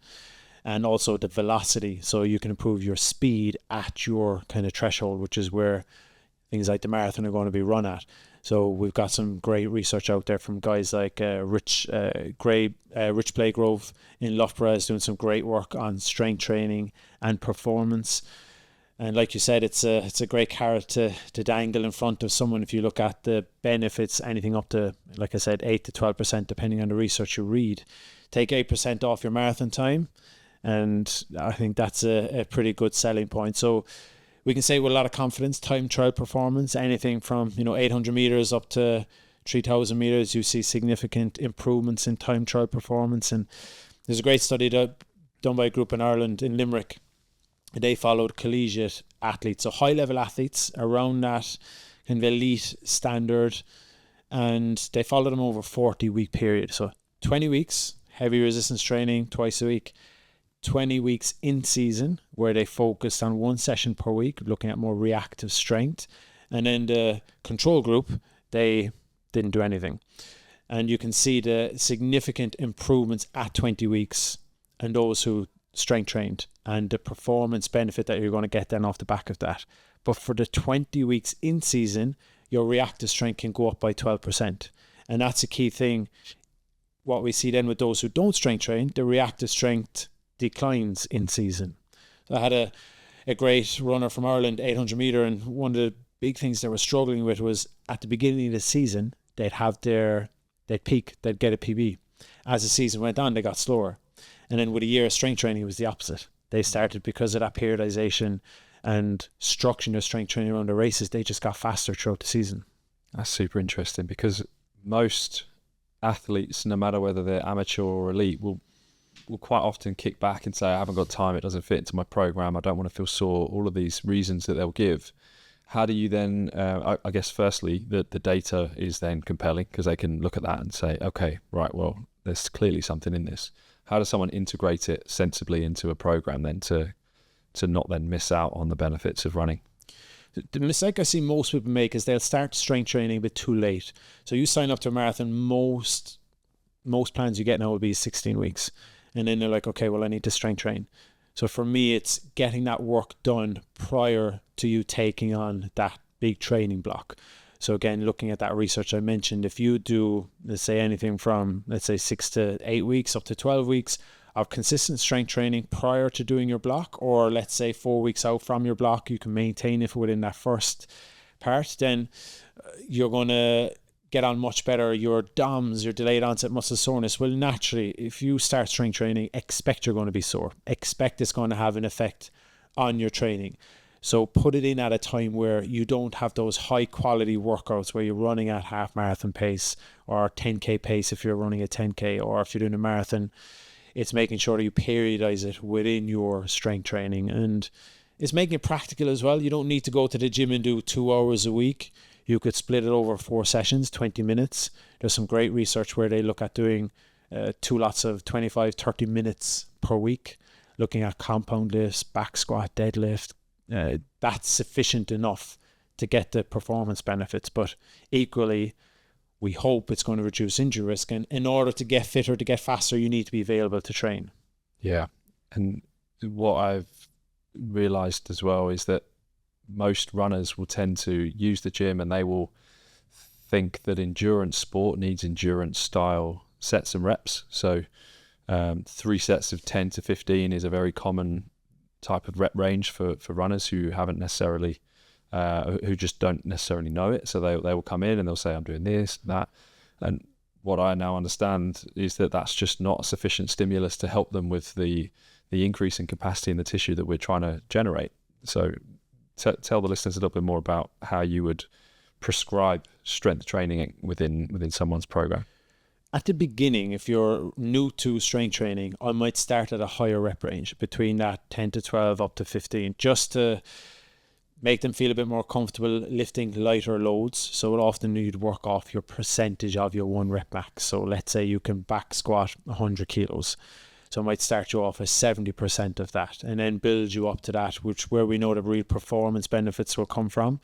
And also the velocity. So you can improve your speed at your kind of threshold, which is where things like the marathon are going to be run at. So we've got some great research out there from guys like Rich Playgrove in Loughborough is doing some great work on strength training and performance. And like you said, it's a great carrot to dangle in front of someone. If you look at the benefits, anything up to, like I said, 8 to 12%, depending on the research you read. Take 8% off your marathon time, and I think that's a pretty good selling point. So we can say with a lot of confidence, time trial performance, anything from 800 meters up to 3,000 meters, you see significant improvements in time trial performance. And there's a great study done by a group in Ireland, in Limerick. They followed collegiate athletes, so high-level athletes around that kind of elite standard, and they followed them over a 40-week period. So 20 weeks, heavy resistance training twice a week, 20 weeks in season where they focused on one session per week, looking at more reactive strength. And then the control group, they didn't do anything. And you can see the significant improvements at 20 weeks and those who strength trained and the performance benefit that you're going to get then off the back of that. But for the 20 weeks in season, your reactive strength can go up by 12%. And that's a key thing. What we see then with those who don't strength train, the reactive strength declines in season. So I had a great runner from Ireland, 800 meter, and one of the big things they were struggling with was at the beginning of the season, they'd peak, they'd get a PB. As the season went on, they got slower. And then with a year of strength training, it was the opposite. They started, because of that periodization and structuring their strength training around the races, they just got faster throughout the season. That's super interesting, because most athletes, no matter whether they're amateur or elite, will quite often kick back and say, I haven't got time, it doesn't fit into my program, I don't want to feel sore, all of these reasons that they'll give. How do you then, I guess firstly, the data is then compelling, because they can look at that and say, okay, right, well, there's clearly something in this. How does someone integrate it sensibly into a program then to not then miss out on the benefits of running? The mistake I see most people make is they'll start strength training a bit too late. So you sign up to a marathon, most plans you get now will be 16 weeks. and then they're like, okay, well, I need to strength train. So for me, it's getting that work done prior to you taking on that big training block. So again, looking at that research I mentioned, if you do, let's say anything from, let's say 6 to 8 weeks up to 12 weeks of consistent strength training prior to doing your block, or let's say 4 weeks out from your block, you can maintain it within that first part, then you're going to get on much better. Your DOMS, your delayed onset muscle soreness, will naturally, if you start strength training, expect you're going to be sore. Expect it's going to have an effect on your training. So put it in at a time where you don't have those high quality workouts where you're running at half marathon pace or 10K pace if you're running a 10K, or if you're doing a marathon. It's making sure that you periodize it within your strength training, and it's making it practical as well. You don't need to go to the gym and do 2 hours a week. You could split it over 4 sessions, 20 minutes. There's some great research where they look at doing 2 lots of 25, 30 minutes per week, looking at compound lifts, back squat, deadlift. That's sufficient enough to get the performance benefits. But equally, we hope it's going to reduce injury risk. And in order to get fitter, to get faster, you need to be available to train. Yeah. And what I've realized as well is that most runners will tend to use the gym, and they will think that endurance sport needs endurance style sets and reps. So 3 sets of 10 to 15 is a very common type of rep range for runners who haven't necessarily who just don't necessarily know it. So they will come in and they'll say, I'm doing this, that. And what I now understand is that that's just not a sufficient stimulus to help them with the increase in capacity in the tissue that we're trying to generate. So tell the listeners a little bit more about how you would prescribe strength training within someone's program. At the beginning, if you're new to strength training, I might start at a higher rep range, between that 10 to 12 up to 15, just to make them feel a bit more comfortable lifting lighter loads. So often you'd work off your percentage of your 1 rep max. So let's say you can back squat 100 kilos. So I might start you off as 70% of that, and then build you up to that, where we know the real performance benefits will come from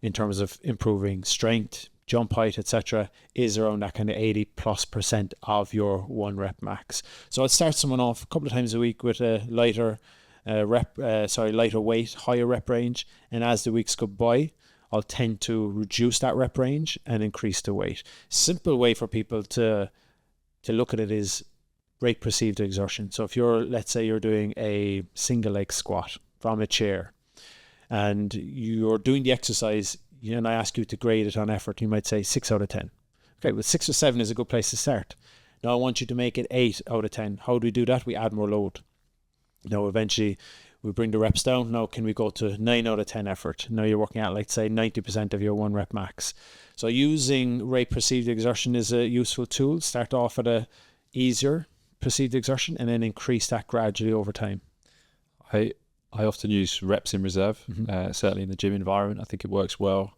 in terms of improving strength, jump height, etc., is around that kind of 80+% of your 1 rep max. So I'd start someone off a couple of times a week with a lighter weight, higher rep range, and as the weeks go by, I'll tend to reduce that rep range and increase the weight. Simple way for people to look at it is rate perceived exertion. So if let's say you're doing a single leg squat from a chair and you're doing the exercise, and I ask you to grade it on effort, you might say 6 out of 10. Okay, well 6 or 7 is a good place to start. Now I want you to make it 8 out of 10. How do we do that? We add more load. Now eventually we bring the reps down. Now can we go to 9 out of 10 effort? Now you're working at, let's say, 90% of your 1 rep max. So using rate perceived exertion is a useful tool. Start off at a easier perceived exertion and then increase that gradually over time. I often use reps in reserve, certainly in the gym environment. I think it works well.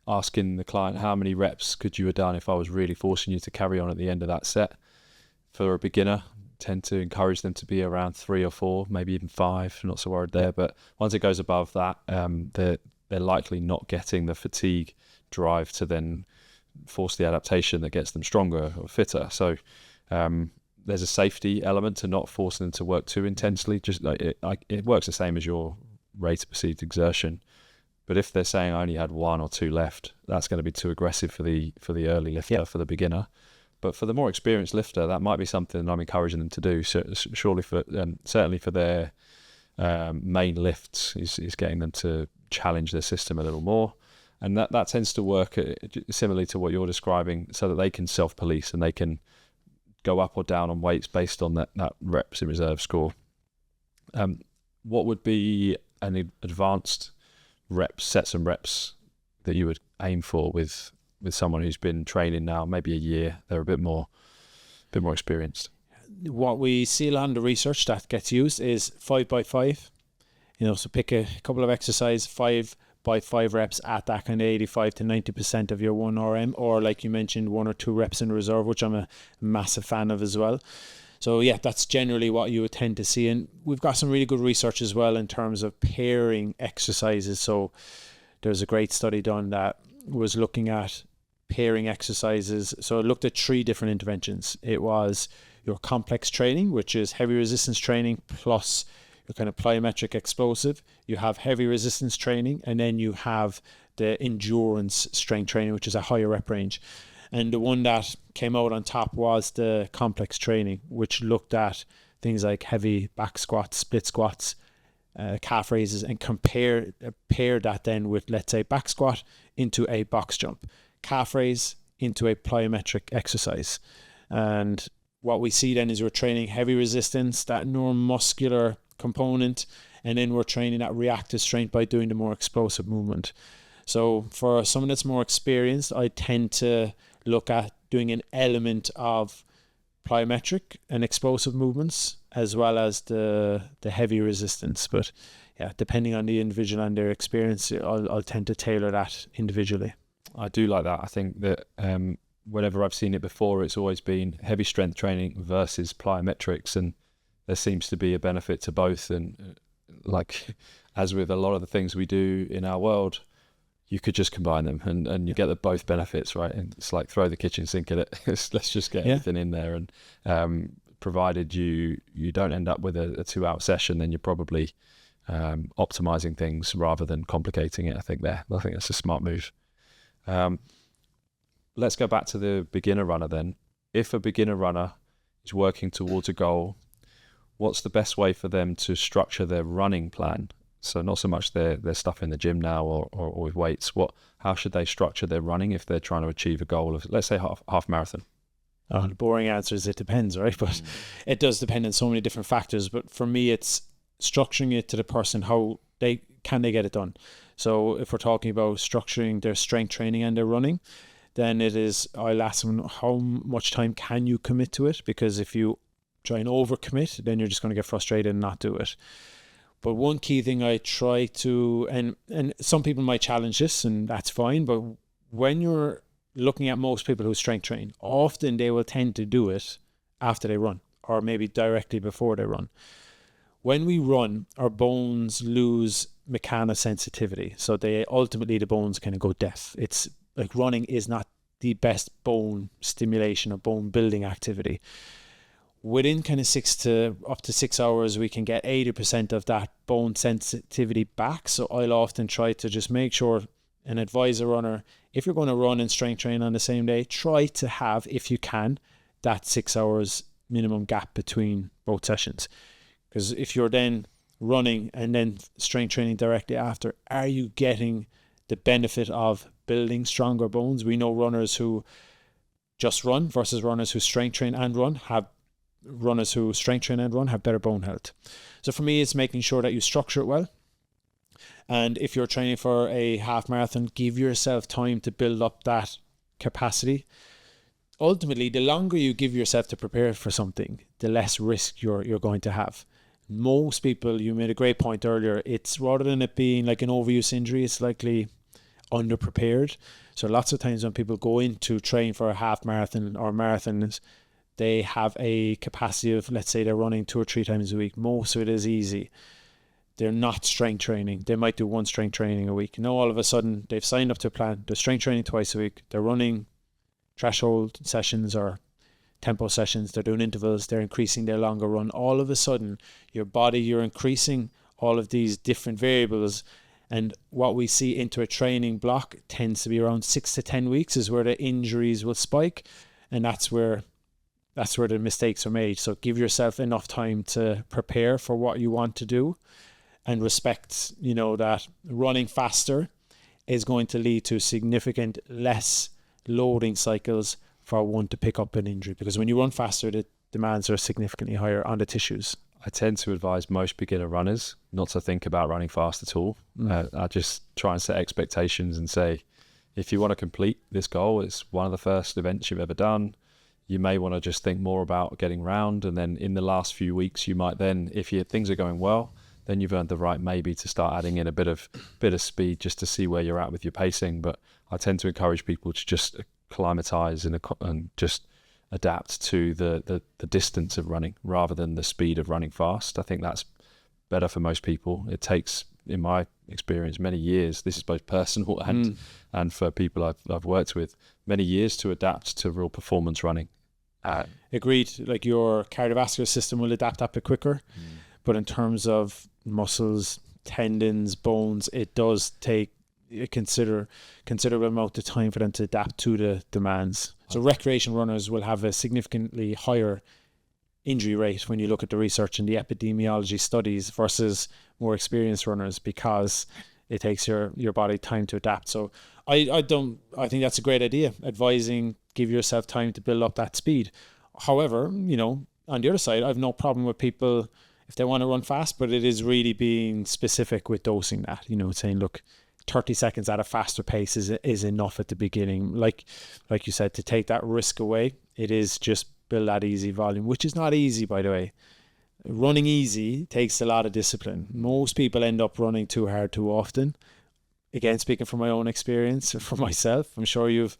Asking the client, how many reps could you have done if I was really forcing you to carry on at the end of that set? For a beginner, tend to encourage them to be around 3 or 4, maybe even 5. I'm not so worried there. But once it goes above that, they're likely not getting the fatigue drive to then force the adaptation that gets them stronger or fitter. So there's a safety element to not forcing them to work too intensely. Just like it works the same as your rate of perceived exertion. But if they're saying I only had 1 or 2 left, that's going to be too aggressive for the early lifter, for the beginner. But for the more experienced lifter, that might be something I'm encouraging them to do. So certainly for their main lifts is getting them to challenge their system a little more. And that tends to work similarly to what you're describing, so that they can self-police and they can go up or down on weights based on that reps in reserve score. What would be an advanced sets and reps that you would aim for with someone who's been training now maybe a year? They're a bit more experienced. What we see on the research that gets used is 5x5. So pick a couple of exercises, 5x5 reps at that kind of 85 to 90% of your 1 RM, or like you mentioned, 1 or 2 reps in reserve, which I'm a massive fan of as well. So yeah, that's generally what you would tend to see. And we've got some really good research as well in terms of pairing exercises. So there's a great study done that was looking at pairing exercises. So I looked at 3 different interventions. It was your complex training, which is heavy resistance training plus your kind of plyometric explosive. You have heavy resistance training, and then you have the endurance strength training, which is a higher rep range. And the one that came out on top was the complex training, which looked at things like heavy back squats, split squats, calf raises, and pair that then with, let's say, back squat into a box jump, calf raise into a plyometric exercise. And what we see then is we're training heavy resistance, that neuromuscular component, and then we're training that reactive strength by doing the more explosive movement. So for someone that's more experienced, I tend to look at doing an element of plyometric and explosive movements as well as the heavy resistance. But yeah, depending on the individual and their experience, I'll tend to tailor that individually. I do like that. I think that whenever I've seen it before, it's always been heavy strength training versus plyometrics, and there seems to be a benefit to both. And like, as with a lot of the things we do in our world, you could just combine them and you get the both benefits, right? And it's like throw the kitchen sink at it. Let's just get everything in there. And provided you don't end up with a 2-hour session, then you're probably optimizing things rather than complicating it. I think that's a smart move. Let's go back to the beginner runner then. If a beginner runner is working towards a goal, what's the best way for them to structure their running plan? So not so much their stuff in the gym now or with weights. How should they structure their running if they're trying to achieve a goal of, let's say, half marathon? The boring answer is it depends, right? But it does depend on so many different factors. But for me, it's structuring it to the person, how they get it done. So if we're talking about structuring their strength training and their running, then I'll ask them, how much time can you commit to it? Because if you try and overcommit, then you're just going to get frustrated and not do it. But one key thing I try to, and some people might challenge this, and that's fine, but when you're looking at most people who strength train, often they will tend to do it after they run, or maybe directly before they run. When we run, our bones lose mechanosensitivity. So ultimately the bones kind of go deaf. It's like running is not the best bone stimulation or bone building activity. Within kind of 6 hours, we can get 80% of that bone sensitivity back. So I'll often try to just make sure and advise a runner, if you're going to run and strength train on the same day, try to have, if you can, that 6 hours minimum gap between both sessions. Because if you're then running and then strength training directly after, are you getting the benefit of building stronger bones? We know runners who just run versus runners who strength train and run have better bone health. So for me, it's making sure that you structure it well. And if you're training for a half marathon, give yourself time to build up that capacity. Ultimately, the longer you give yourself to prepare for something, the less risk you're going to have. Most people, you made a great point earlier, it's rather than it being like an overuse injury, it's likely underprepared. So lots of times when people go into train for a half marathon or marathons, they have a capacity of, let's say they're running 2 or 3 times a week. Most of it is easy. They're not strength training. They might do 1 strength training a week. Now all of a sudden they've signed up to a plan. They're strength training twice a week. They're running threshold sessions or tempo sessions. They're doing intervals. They're increasing their longer run. All of a sudden, you're increasing all of these different variables. And what we see into a training block tends to be around 6 to 10 weeks is where the injuries will spike. And that's where the mistakes are made. So give yourself enough time to prepare for what you want to do, and respect, that running faster is going to lead to significant less loading cycles for one to pick up an injury. Because when you run faster, the demands are significantly higher on the tissues. I tend to advise most beginner runners not to think about running fast at all. I just try and set expectations and say, if you want to complete this goal, it's one of the first events you've ever done. You may want to just think more about getting round, and then in the last few weeks, you might then, if things are going well, then you've earned the right maybe to start adding in a bit of speed just to see where you're at with your pacing. But I tend to encourage people to just acclimatize and just adapt to the distance of running rather than the speed of running fast. I think that's better for most people. It takes, in my experience, many years. This is both personal and for people I've worked with, many years to adapt to real performance running. Agreed. Like your cardiovascular system will adapt a bit quicker, but in terms of muscles, tendons, bones, it does take a considerable amount of time for them to adapt to the demands. So recreation runners will have a significantly higher injury rate when you look at the research and the epidemiology studies versus more experienced runners, because it takes your body time to adapt. So I think that's a great idea, advising give yourself time to build up that speed. However, on the other side, I have no problem with people if they want to run fast, but it is really being specific with dosing that, saying, look, 30 seconds at a faster pace is enough at the beginning. Like you said, to take that risk away, it is just build that easy volume, which is not easy, by the way. Running easy takes a lot of discipline. Most people end up running too hard too often. Again, speaking from my own experience, for myself, I'm sure you've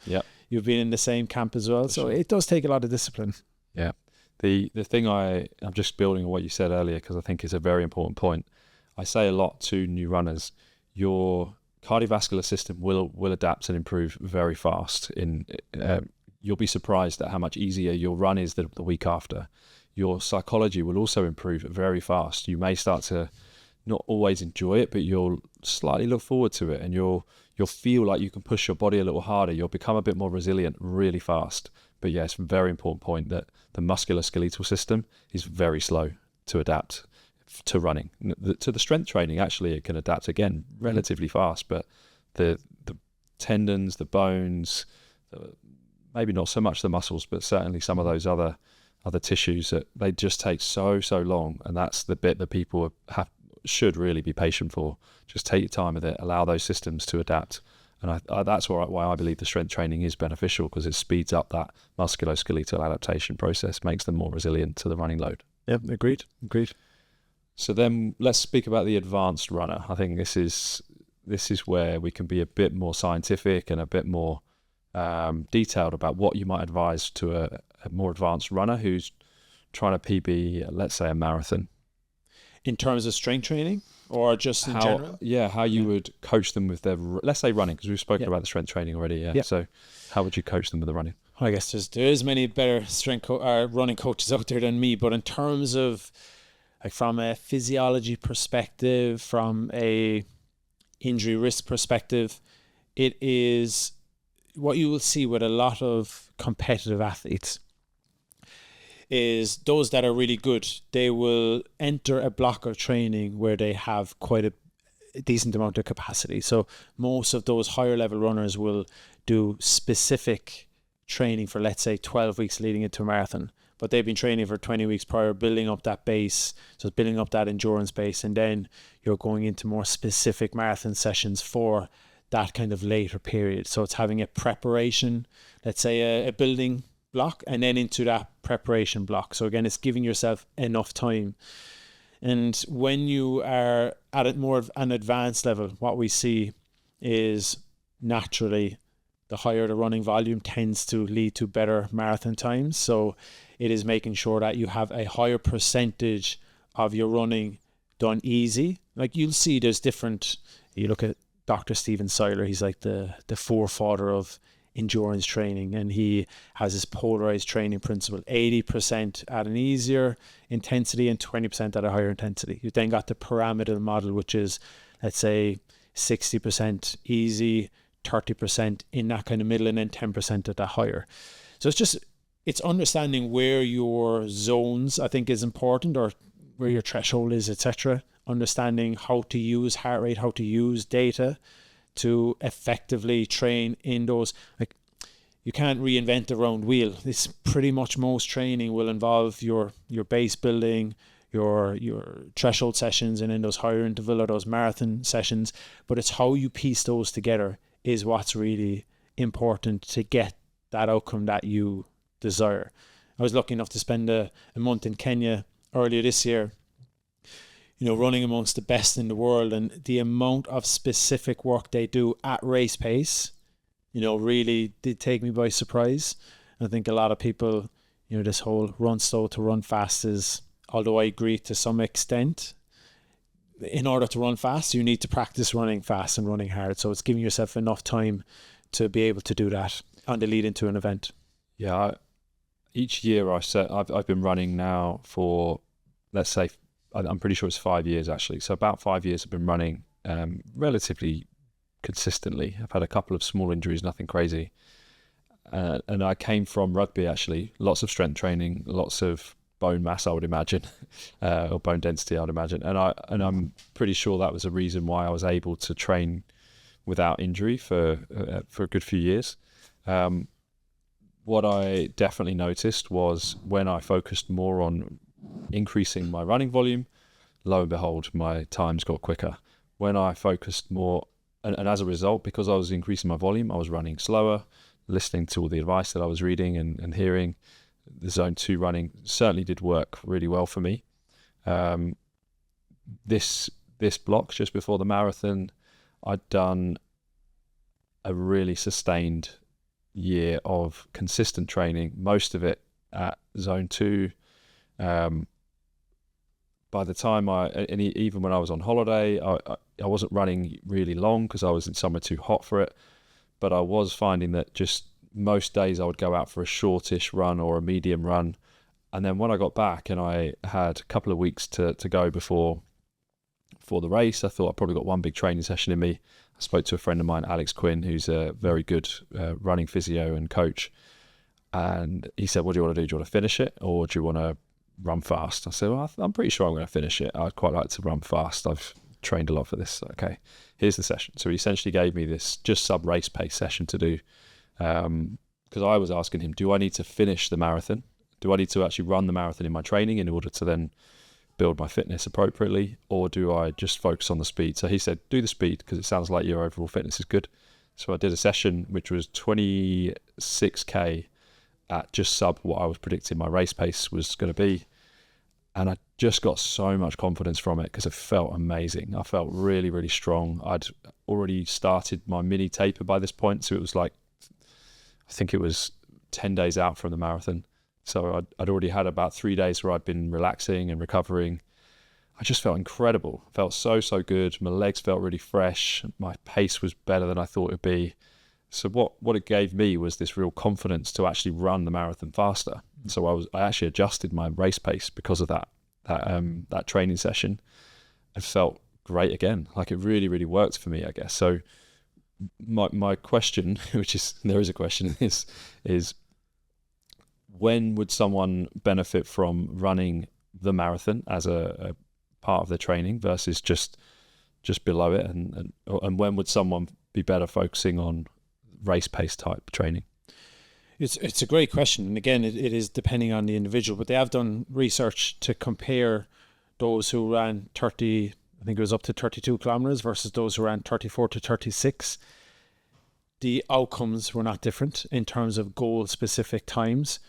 been in the same camp as well. So it does take a lot of discipline. Yeah. The thing I'm just building on what you said earlier, because I think it's a very important point. I say a lot to new runners, your cardiovascular system will adapt and improve very fast. You'll be surprised at how much easier your run is the week after. Your psychology will also improve very fast. You may start to not always enjoy it, but you'll slightly look forward to it, and you'll feel like you can push your body a little harder. You'll become a bit more resilient really fast. But yeah, it's a very important point that the musculoskeletal system is very slow to adapt to running. To the strength training, actually, it can adapt again relatively fast, but the tendons, the bones, maybe not so much the muscles, but certainly some of those other tissues, that they just take so long, and that's the bit that people should really be patient for. Just take your time with it, allow those systems to adapt. And that's why I believe the strength training is beneficial, because it speeds up that musculoskeletal adaptation process, makes them more resilient to the running load. Yep, agreed. So then let's speak about the advanced runner. I think this is where we can be a bit more scientific and a bit more detailed about what you might advise to a more advanced runner who's trying to PB, let's say, a marathon. In terms of strength training, or just in general? Yeah, how you would coach them with their, let's say, running, because we've spoken about the strength training already. Yeah. So how would you coach them with the running? I guess there's many better running coaches out there than me, but in terms of from a physiology perspective, from a injury risk perspective, it is what you will see with a lot of competitive athletes is those that are really good, they will enter a block of training where they have quite a decent amount of capacity. So most of those higher level runners will do specific training for, let's say, 12 weeks leading into a marathon, but they've been training for 20 weeks prior, building up that base, so building up that endurance base, and then you're going into more specific marathon sessions for that kind of later period. So it's having a preparation, let's say a building block, and then into that preparation block. So again, it's giving yourself enough time. And when you are at more of an advanced level, what we see is naturally the higher the running volume tends to lead to better marathon times. So it is making sure that you have a higher percentage of your running done easy. Like you'll see there's different, you look at Dr. Steven Seiler, he's like the forefather of endurance training, and he has this polarized training principle: 80% at an easier intensity and 20% at a higher intensity. You've then got the pyramidal model, which is, let's say, 60% easy, 30% in that kind of middle, and then 10% at that higher. So it's understanding where your zones, I think, is important, or where your threshold is, etc. Understanding how to use heart rate, how to use data to effectively train in those. Like, you can't reinvent the round wheel. It's pretty much, most training will involve your base building, your threshold sessions, and then those higher interval or those marathon sessions. But it's how you piece those together is what's really important to get that outcome that you desire. I was lucky enough to spend a month in Kenya earlier this year, running amongst the best in the world, and the amount of specific work they do at race pace, really did take me by surprise. I think a lot of people, this whole run slow to run fast is, although I agree to some extent, in order to run fast, you need to practice running fast and running hard. So it's giving yourself enough time to be able to do that on the lead into an event. Yeah, each year I've been running now for, let's say, I'm pretty sure it's 5 years actually. So about 5 years I've been running relatively consistently. I've had a couple of small injuries, nothing crazy. And I came from rugby actually, lots of strength training, lots of bone mass, I would imagine, or bone density, I would imagine. And I'm pretty sure that was a reason why I was able to train without injury for a good few years. What I definitely noticed was when I focused more on increasing my running volume, lo and behold, my times got quicker. When I focused more, and as a result, because I was increasing my volume, I was running slower, listening to all the advice that I was reading and hearing. The zone 2 running certainly did work really well for me. This block just before the marathon, I'd done a really sustained year of consistent training, most of it at zone 2. By the time even when I was on holiday, I wasn't running really long because I was in somewhere too hot for it, but I was finding that just most days I would go out for a shortish run or a medium run. And then when I got back and I had a couple of weeks to go before the race, I thought I probably got one big training session in me. I spoke to a friend of mine, Alex Quinn, who's a very good running physio and coach. And he said, what do you want to do? Do you want to finish it or do you want to run fast? I said, well, I'm pretty sure I'm going to finish it. I'd quite like to run fast. I've trained a lot for this. Okay, here's the session. So he essentially gave me this just sub race pace session to do. Because I was asking him, do I need to finish the marathon? Do I need to actually run the marathon in my training in order to then build my fitness appropriately? Or do I just focus on the speed? So he said, do the speed because it sounds like your overall fitness is good. So I did a session which was 26k at just sub what I was predicting my race pace was going to be. And I just got so much confidence from it because it felt amazing. I felt really, really strong. I'd already started my mini taper by this point. So it was like, I think it was 10 days out from the marathon. So I'd already had about 3 days where I'd been relaxing and recovering. I just felt incredible. Felt so good. My legs felt really fresh. My pace was better than I thought it would be. So what it gave me was this real confidence to actually run the marathon faster. So I actually adjusted my race pace because of that training session. It felt great again. Like it really, really worked for me, I guess. So my question, there is a question, is when would someone benefit from running the marathon as a part of their training versus just below it, and when would someone be better focusing on race pace type training? It's a great question, and again, it is depending on the individual. But they have done research to compare those who ran 30, I think it was up to 32 kilometers versus those who ran 34 to 36. The outcomes were not different in terms of goal-specific times.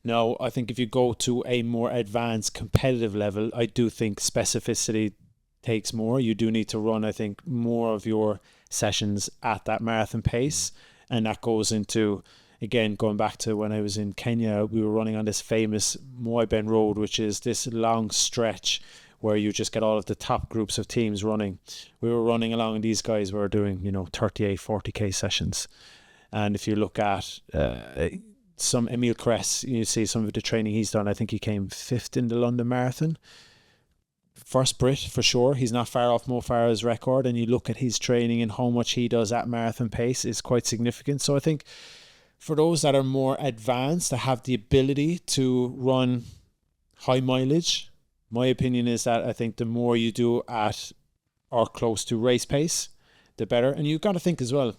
Now, I think if you go to a more advanced competitive level, I do think specificity takes more. You do need to run, I think, more of your sessions at that marathon pace, and that goes into, again, going back to when I was in Kenya, we were running on this famous Moai Ben Road, which is this long stretch where you just get all of the top groups of teams running. We were running along and these guys were doing, 38, 40k sessions. And if you look at some Emil Kress, you see some of the training he's done. I think he came 5th in the London Marathon. First Brit for sure. He's not far off Mo Farah's record, and you look at his training and how much he does at marathon pace is quite significant. So I think for those that are more advanced, that have the ability to run high mileage, my opinion is that I think the more you do at or close to race pace, the better. And you've got to think as well,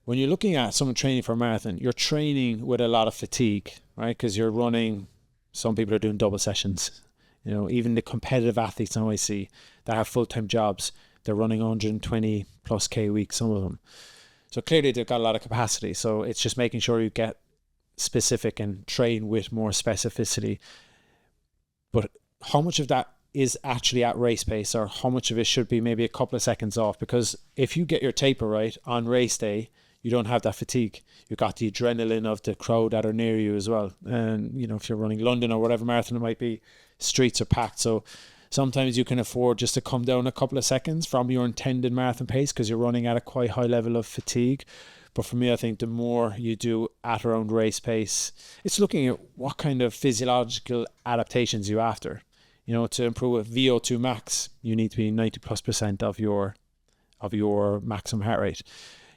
when you're looking at someone training for a marathon, you're training with a lot of fatigue, right? Because you're running, some people are doing double sessions. Even the competitive athletes now I see that have full-time jobs, they're running 120 plus K a week, some of them. So clearly they've got a lot of capacity. So it's just making sure you get specific and train with more specificity. But how much of that is actually at race pace, or how much of it should be maybe a couple of seconds off? Because if you get your taper right on race day, you don't have that fatigue. You've got the adrenaline of the crowd that are near you as well. And, if you're running London or whatever marathon it might be, streets are packed. So Sometimes you can afford just to come down a couple of seconds from your intended marathon pace because you're running at a quite high level of fatigue. But for me, I think the more you do at around race pace, it's looking at what kind of physiological adaptations you're after. To improve a VO2 max, you need to be 90+% of your maximum heart rate.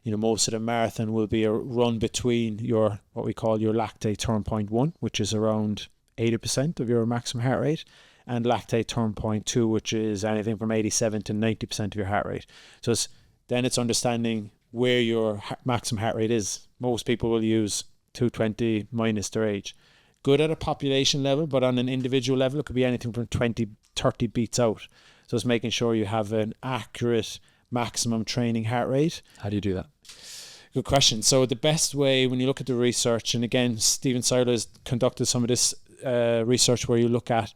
Most of the marathon will be a run between your, what we call your lactate turn point 1, which is around 80% of your maximum heart rate, and lactate turn point 2, which is anything from 87 to 90% of your heart rate. So it's understanding where your maximum heart rate is. Most people will use 220 minus their age. Good at a population level, but on an individual level, it could be anything from 20, 30 beats out. So it's making sure you have an accurate maximum training heart rate. How do you do that? Good question. So the best way, when you look at the research, and again, Stephen Seiler has conducted some of this research where you look at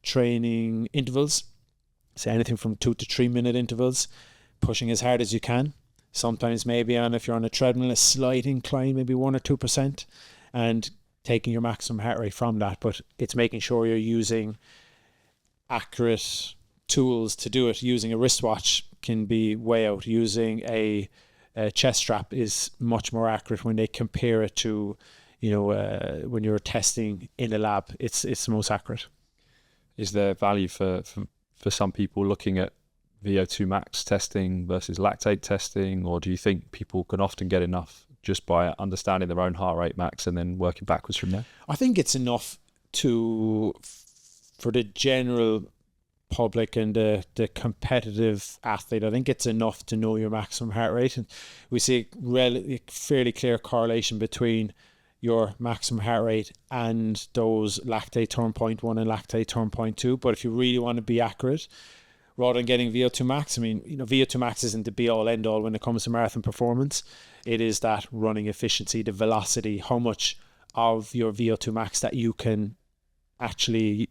training intervals, say anything from 2 to 3 minute intervals, pushing as hard as you can. Sometimes maybe if you're on a treadmill, a slight incline, maybe 1 or 2%, and taking your maximum heart rate from that. But it's making sure you're using accurate tools to do it. Using a wristwatch can be way out. Using a chest strap is much more accurate when they compare it to, when you're testing in a lab. It's the most accurate. Is there value for some people looking at VO2 max testing versus lactate testing, or do you think people can often get enough just by understanding their own heart rate max and then working backwards from there? I think it's enough for the general public and the competitive athlete. I think it's enough to know your maximum heart rate, and we see a fairly clear correlation between your maximum heart rate and those lactate turn point 1 and lactate turn point 2. But if you really want to be accurate, rather than getting VO2 max, VO2 max isn't the be all end all when it comes to marathon performance. It is that running efficiency, the velocity, how much of your VO2 max that you can actually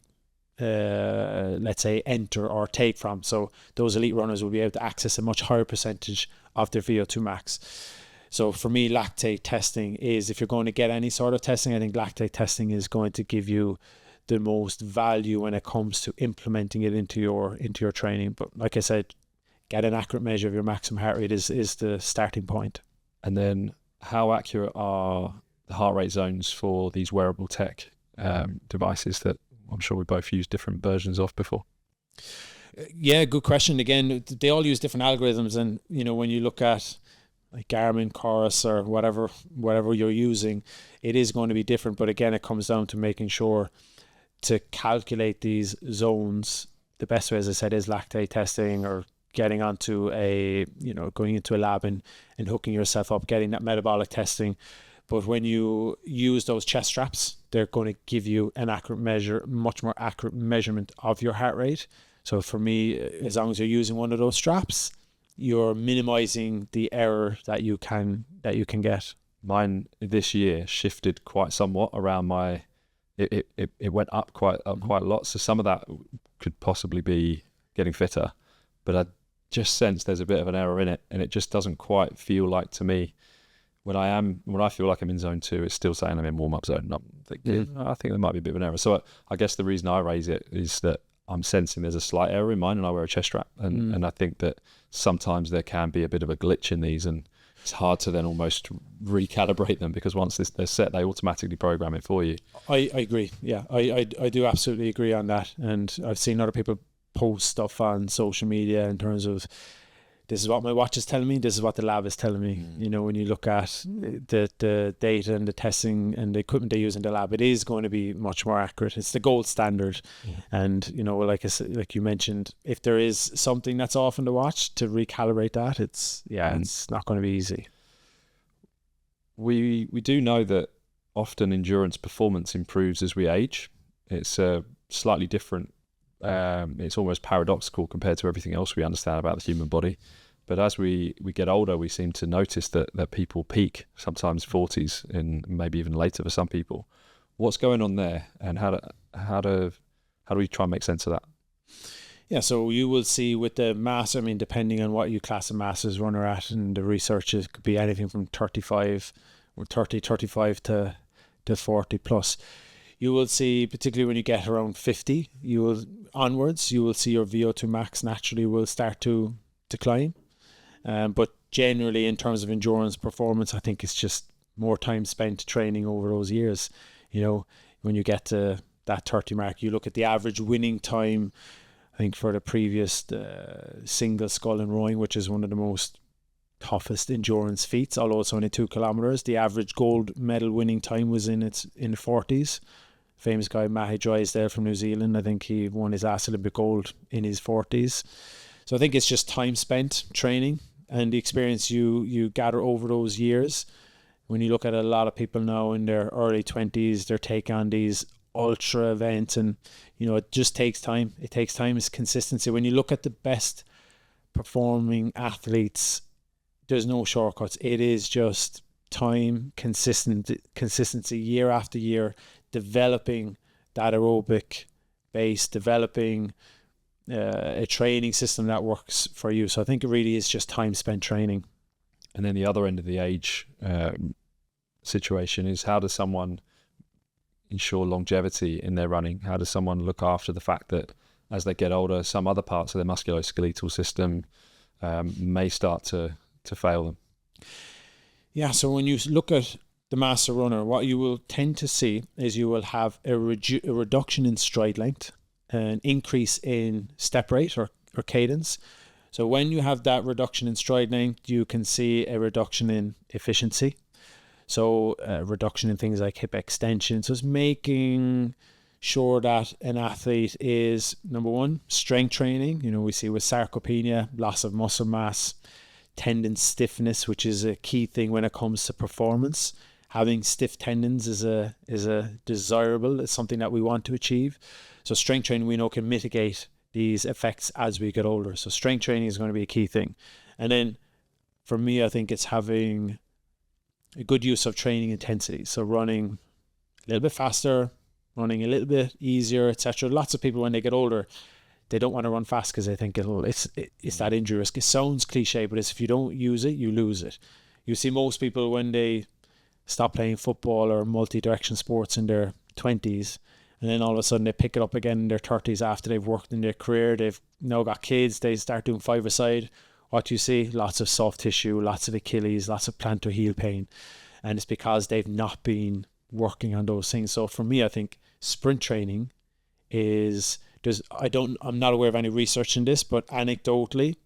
let's say enter or take from. So those elite runners will be able to access a much higher percentage of their VO2 max. So for me, lactate testing is, if you're going to get any sort of testing, I think lactate testing is going to give you the most value when it comes to implementing it into your training. But like I said, get an accurate measure of your maximum heart rate is the starting point. And then how accurate are the heart rate zones for these wearable tech devices that I'm sure we both used different versions of before? Yeah, good question. Again, they all use different algorithms, and when you look at like Garmin, Chorus, or whatever you're using, it is going to be different. But again, it comes down to making sure to calculate these zones. The best way, as I said, is lactate testing, or getting onto going into a lab and hooking yourself up, getting that metabolic testing. But when you use those chest straps, they're going to give you an much more accurate measurement of your heart rate. So for me, as long as you're using one of those straps, you're minimizing the error that you can get. Mine this year shifted quite somewhat around it went up quite a lot. So some of that could possibly be getting fitter, but I just sense there's a bit of an error in it, and it just doesn't quite feel like, to me, when I feel like I'm in zone 2, it's still saying I'm in warm-up zone. And I'm thinking, I think there might be a bit of an error. So I guess the reason I raise it is that I'm sensing there's a slight error in mine, and I wear a chest strap. And I think that sometimes there can be a bit of a glitch in these, and it's hard to then almost recalibrate them, because once they're set, they automatically program it for you. I agree. Yeah, I do absolutely agree on that. And I've seen other people post stuff on social media in terms of, this is what my watch is telling me, this is what the lab is telling me. When you look at the data and the testing and the equipment they use in the lab, it is going to be much more accurate. It's the gold standard. And like I said, like you mentioned, if there is something that's off in the watch, to recalibrate that, it's not going to be easy. We do know that often endurance performance improves as we age. It's slightly different. It's almost paradoxical compared to everything else we understand about the human body. But as we get older, we seem to notice that people peak, sometimes 40s and maybe even later for some people. What's going on there, and how do we try and make sense of that? Yeah, so you will see with the mass, depending on what you class a masters runner at, and the research, it could be anything from 35 to 40 plus. you will see, particularly when you get around 50, you will see your VO2 max naturally will start to decline. But generally, in terms of endurance performance, I think it's just more time spent training over those years. When you get to that 30 mark, you look at the average winning time, I think for the previous single scull and rowing, which is one of the most toughest endurance feats, although it's only 2 kilometers. The average gold medal winning time was in the 40s. Famous guy Mahi Drysdale from New Zealand, I think he won his last Olympic gold in his 40s. So I think it's just time spent training and the experience you gather over those years. When you look at a lot of people now in their early 20s, they're taking on these ultra events, and it just takes time. It takes time. It's consistency. When you look at the best performing athletes, there's no shortcuts. It is just time, consistency year after year, developing that aerobic base, developing a training system that works for you. So I think it really is just time spent training. And then the other end of the age situation is, how does someone ensure longevity in their running? How does someone look after the fact that as they get older, some other parts of their musculoskeletal system may start to fail them? Yeah, so when you look at the master runner, what you will tend to see is you will have a reduction in stride length, an increase in step rate or cadence. So when you have that reduction in stride length, you can see a reduction in efficiency. So a reduction in things like hip extension. So it's making sure that an athlete is, number one, strength training. We see with sarcopenia, loss of muscle mass, tendon stiffness, which is a key thing when it comes to performance. Having stiff tendons is a desirable. It's something that we want to achieve. So strength training, we know, can mitigate these effects as we get older. So strength training is going to be a key thing. And then for me, I think it's having a good use of training intensity. So running a little bit faster, running a little bit easier, etc. Lots of people, when they get older, they don't want to run fast because they think it's that injury risk. It sounds cliche, but if you don't use it, you lose it. You see most people when they stop playing football or multi-direction sports in their 20s, and then all of a sudden they pick it up again in their 30s after they've worked in their career, they've now got kids, they start doing 5-a-side. What do you see? Lots of soft tissue, lots of Achilles, lots of plantar heel pain. And it's because they've not been working on those things. So for me, I think sprint training is, I'm not aware of any research in this, but anecdotally,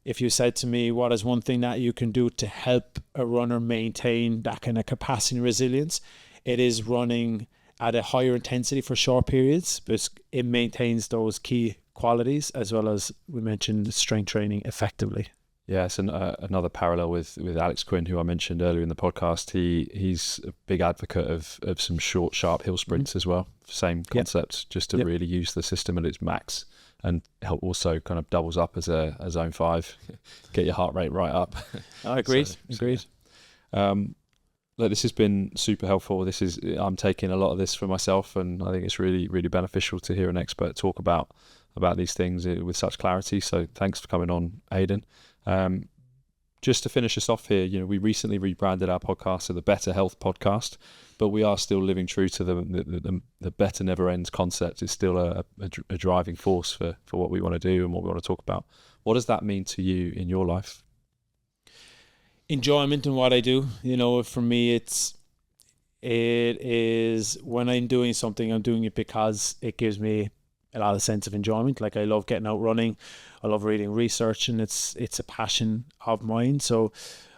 if you said to me, what is one thing that you can do to help a runner maintain that kind of capacity and resilience, it is running at a higher intensity for short periods, but it maintains those key qualities, as well as we mentioned strength training effectively. Yes, and another parallel with Alex Quinn, who I mentioned earlier in the podcast. He's a big advocate of some short, sharp hill sprints as well. Same concept, just to really use the system at its max, and help also kind of doubles up as a zone 5, get your heart rate right up. Agreed. Look, this has been super helpful. I'm taking a lot of this for myself, and I think it's really, really beneficial to hear an expert talk about these things with such clarity. So thanks for coming on, Aidan. Just to finish us off here, we recently rebranded our podcast to the Better Health Podcast, but we are still living true to the better never ends concept. It's still a driving force for what we want to do and what we want to talk about. What does that mean to you in your life? Enjoyment in what I do. For me, it is when I'm doing something, I'm doing it because it gives me a lot of sense of enjoyment. Like, I love getting out running, I love reading research, and it's a passion of mine. So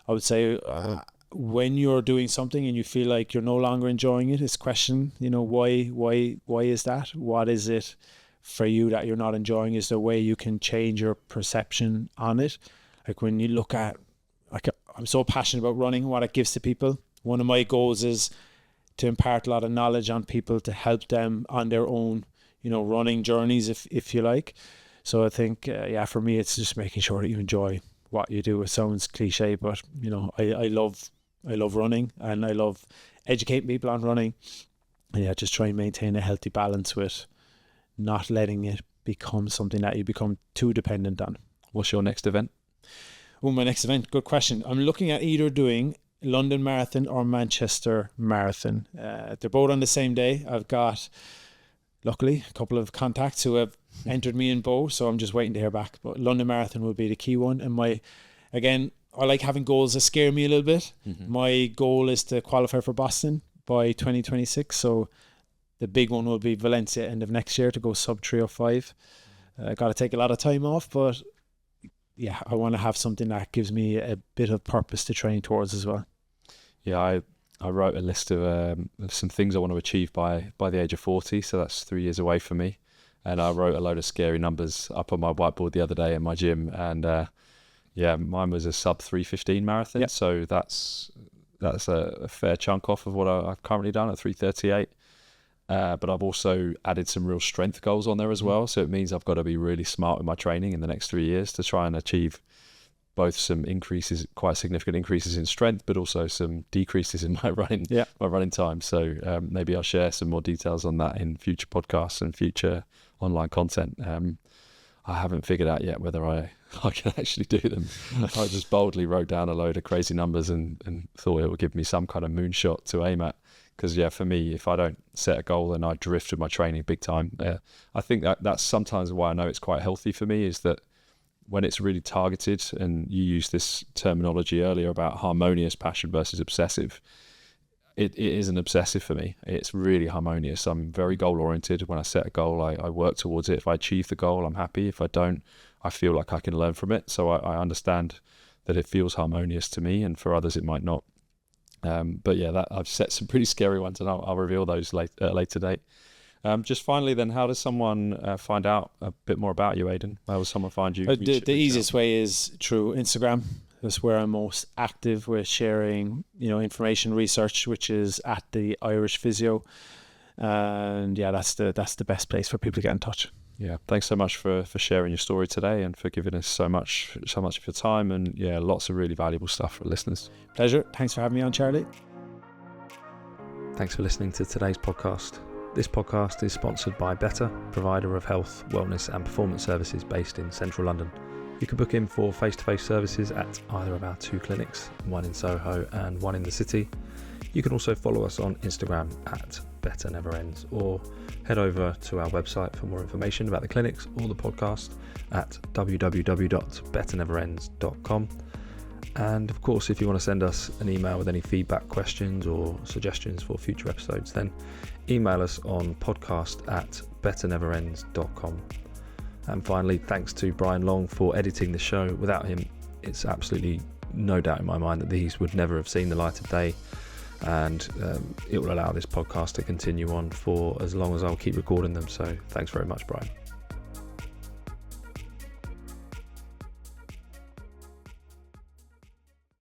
I would say when you're doing something and you feel like you're no longer enjoying it, it's question, why is that? What is it for you that you're not enjoying? Is there a way you can change your perception on it? Like, when you look at, I'm so passionate about running, what it gives to people. One of my goals is to impart a lot of knowledge on people to help them on their own, running journeys, if you like. So I think, for me, it's just making sure that you enjoy what you do. It sounds cliche, but I love running, and I love educating people on running. And just try and maintain a healthy balance with not letting it become something that you become too dependent on. What's your next event? Oh, my next event, good question. I'm looking at either doing London Marathon or Manchester Marathon. They're both on the same day. I've got, luckily, a couple of contacts who have entered me in both, so I'm just waiting to hear back. But London Marathon will be the key one. And I like having goals that scare me a little bit. My goal is to qualify for Boston by 2026. So the big one will be Valencia end of next year to go sub 3:05. Got to take a lot of time off, but yeah, I want to have something that gives me a bit of purpose to train towards as well. Yeah, I wrote a list of some things I want to achieve by the age of 40, so that's 3 years away for me. And I wrote a load of scary numbers up on my whiteboard the other day in my gym, and mine was a sub 3:15 marathon. Yep. So that's a fair chunk off of what I've currently done at 3:38. But I've also added some real strength goals on there as well. So it means I've got to be really smart with my training in the next 3 years to try and achieve both some increases, quite significant increases in strength, but also some decreases in my running time. So maybe I'll share some more details on that in future podcasts and future online content. I haven't figured out yet whether I can actually do them. I just boldly wrote down a load of crazy numbers and thought it would give me some kind of moonshot to aim at. Because for me, if I don't set a goal, then I drift with my training big time. I think that's sometimes why I know it's quite healthy for me, is that when it's really targeted, and you used this terminology earlier about harmonious passion versus obsessive, it isn't obsessive for me. It's really harmonious. I'm very goal oriented. When I set a goal, I work towards it. If I achieve the goal, I'm happy. If I don't, I feel like I can learn from it. So I understand that it feels harmonious to me, and for others it might not. But yeah, I've set some pretty scary ones, and I'll reveal those at a later date. Just finally then, how does someone find out a bit more about you, Aidan? How does someone find you? The easiest way is through Instagram. That's where I'm most active with sharing, information, research, which is at the Irish Physio. And yeah, that's the best place for people to get in touch. Yeah, thanks so much for sharing your story today and for giving us so much of your time, and lots of really valuable stuff for listeners. Pleasure. Thanks for having me on, Charlie. Thanks for listening to today's podcast. This podcast is sponsored by Better, provider of health, wellness and performance services based in central London. You can book in for face-to-face services at either of our 2 clinics, one in Soho and one in the city. You can also follow us on Instagram at Better Never Ends, or head over to our website for more information about the clinics or the podcast at www.betterneverends.com. And of course, if you want to send us an email with any feedback, questions or suggestions for future episodes, then email us on podcast@betterneverends.com. And finally, thanks to Brian Long for editing the show. Without him, it's absolutely no doubt in my mind that these would never have seen the light of day. And it will allow this podcast to continue on for as long as I'll keep recording them. So thanks very much, Brian.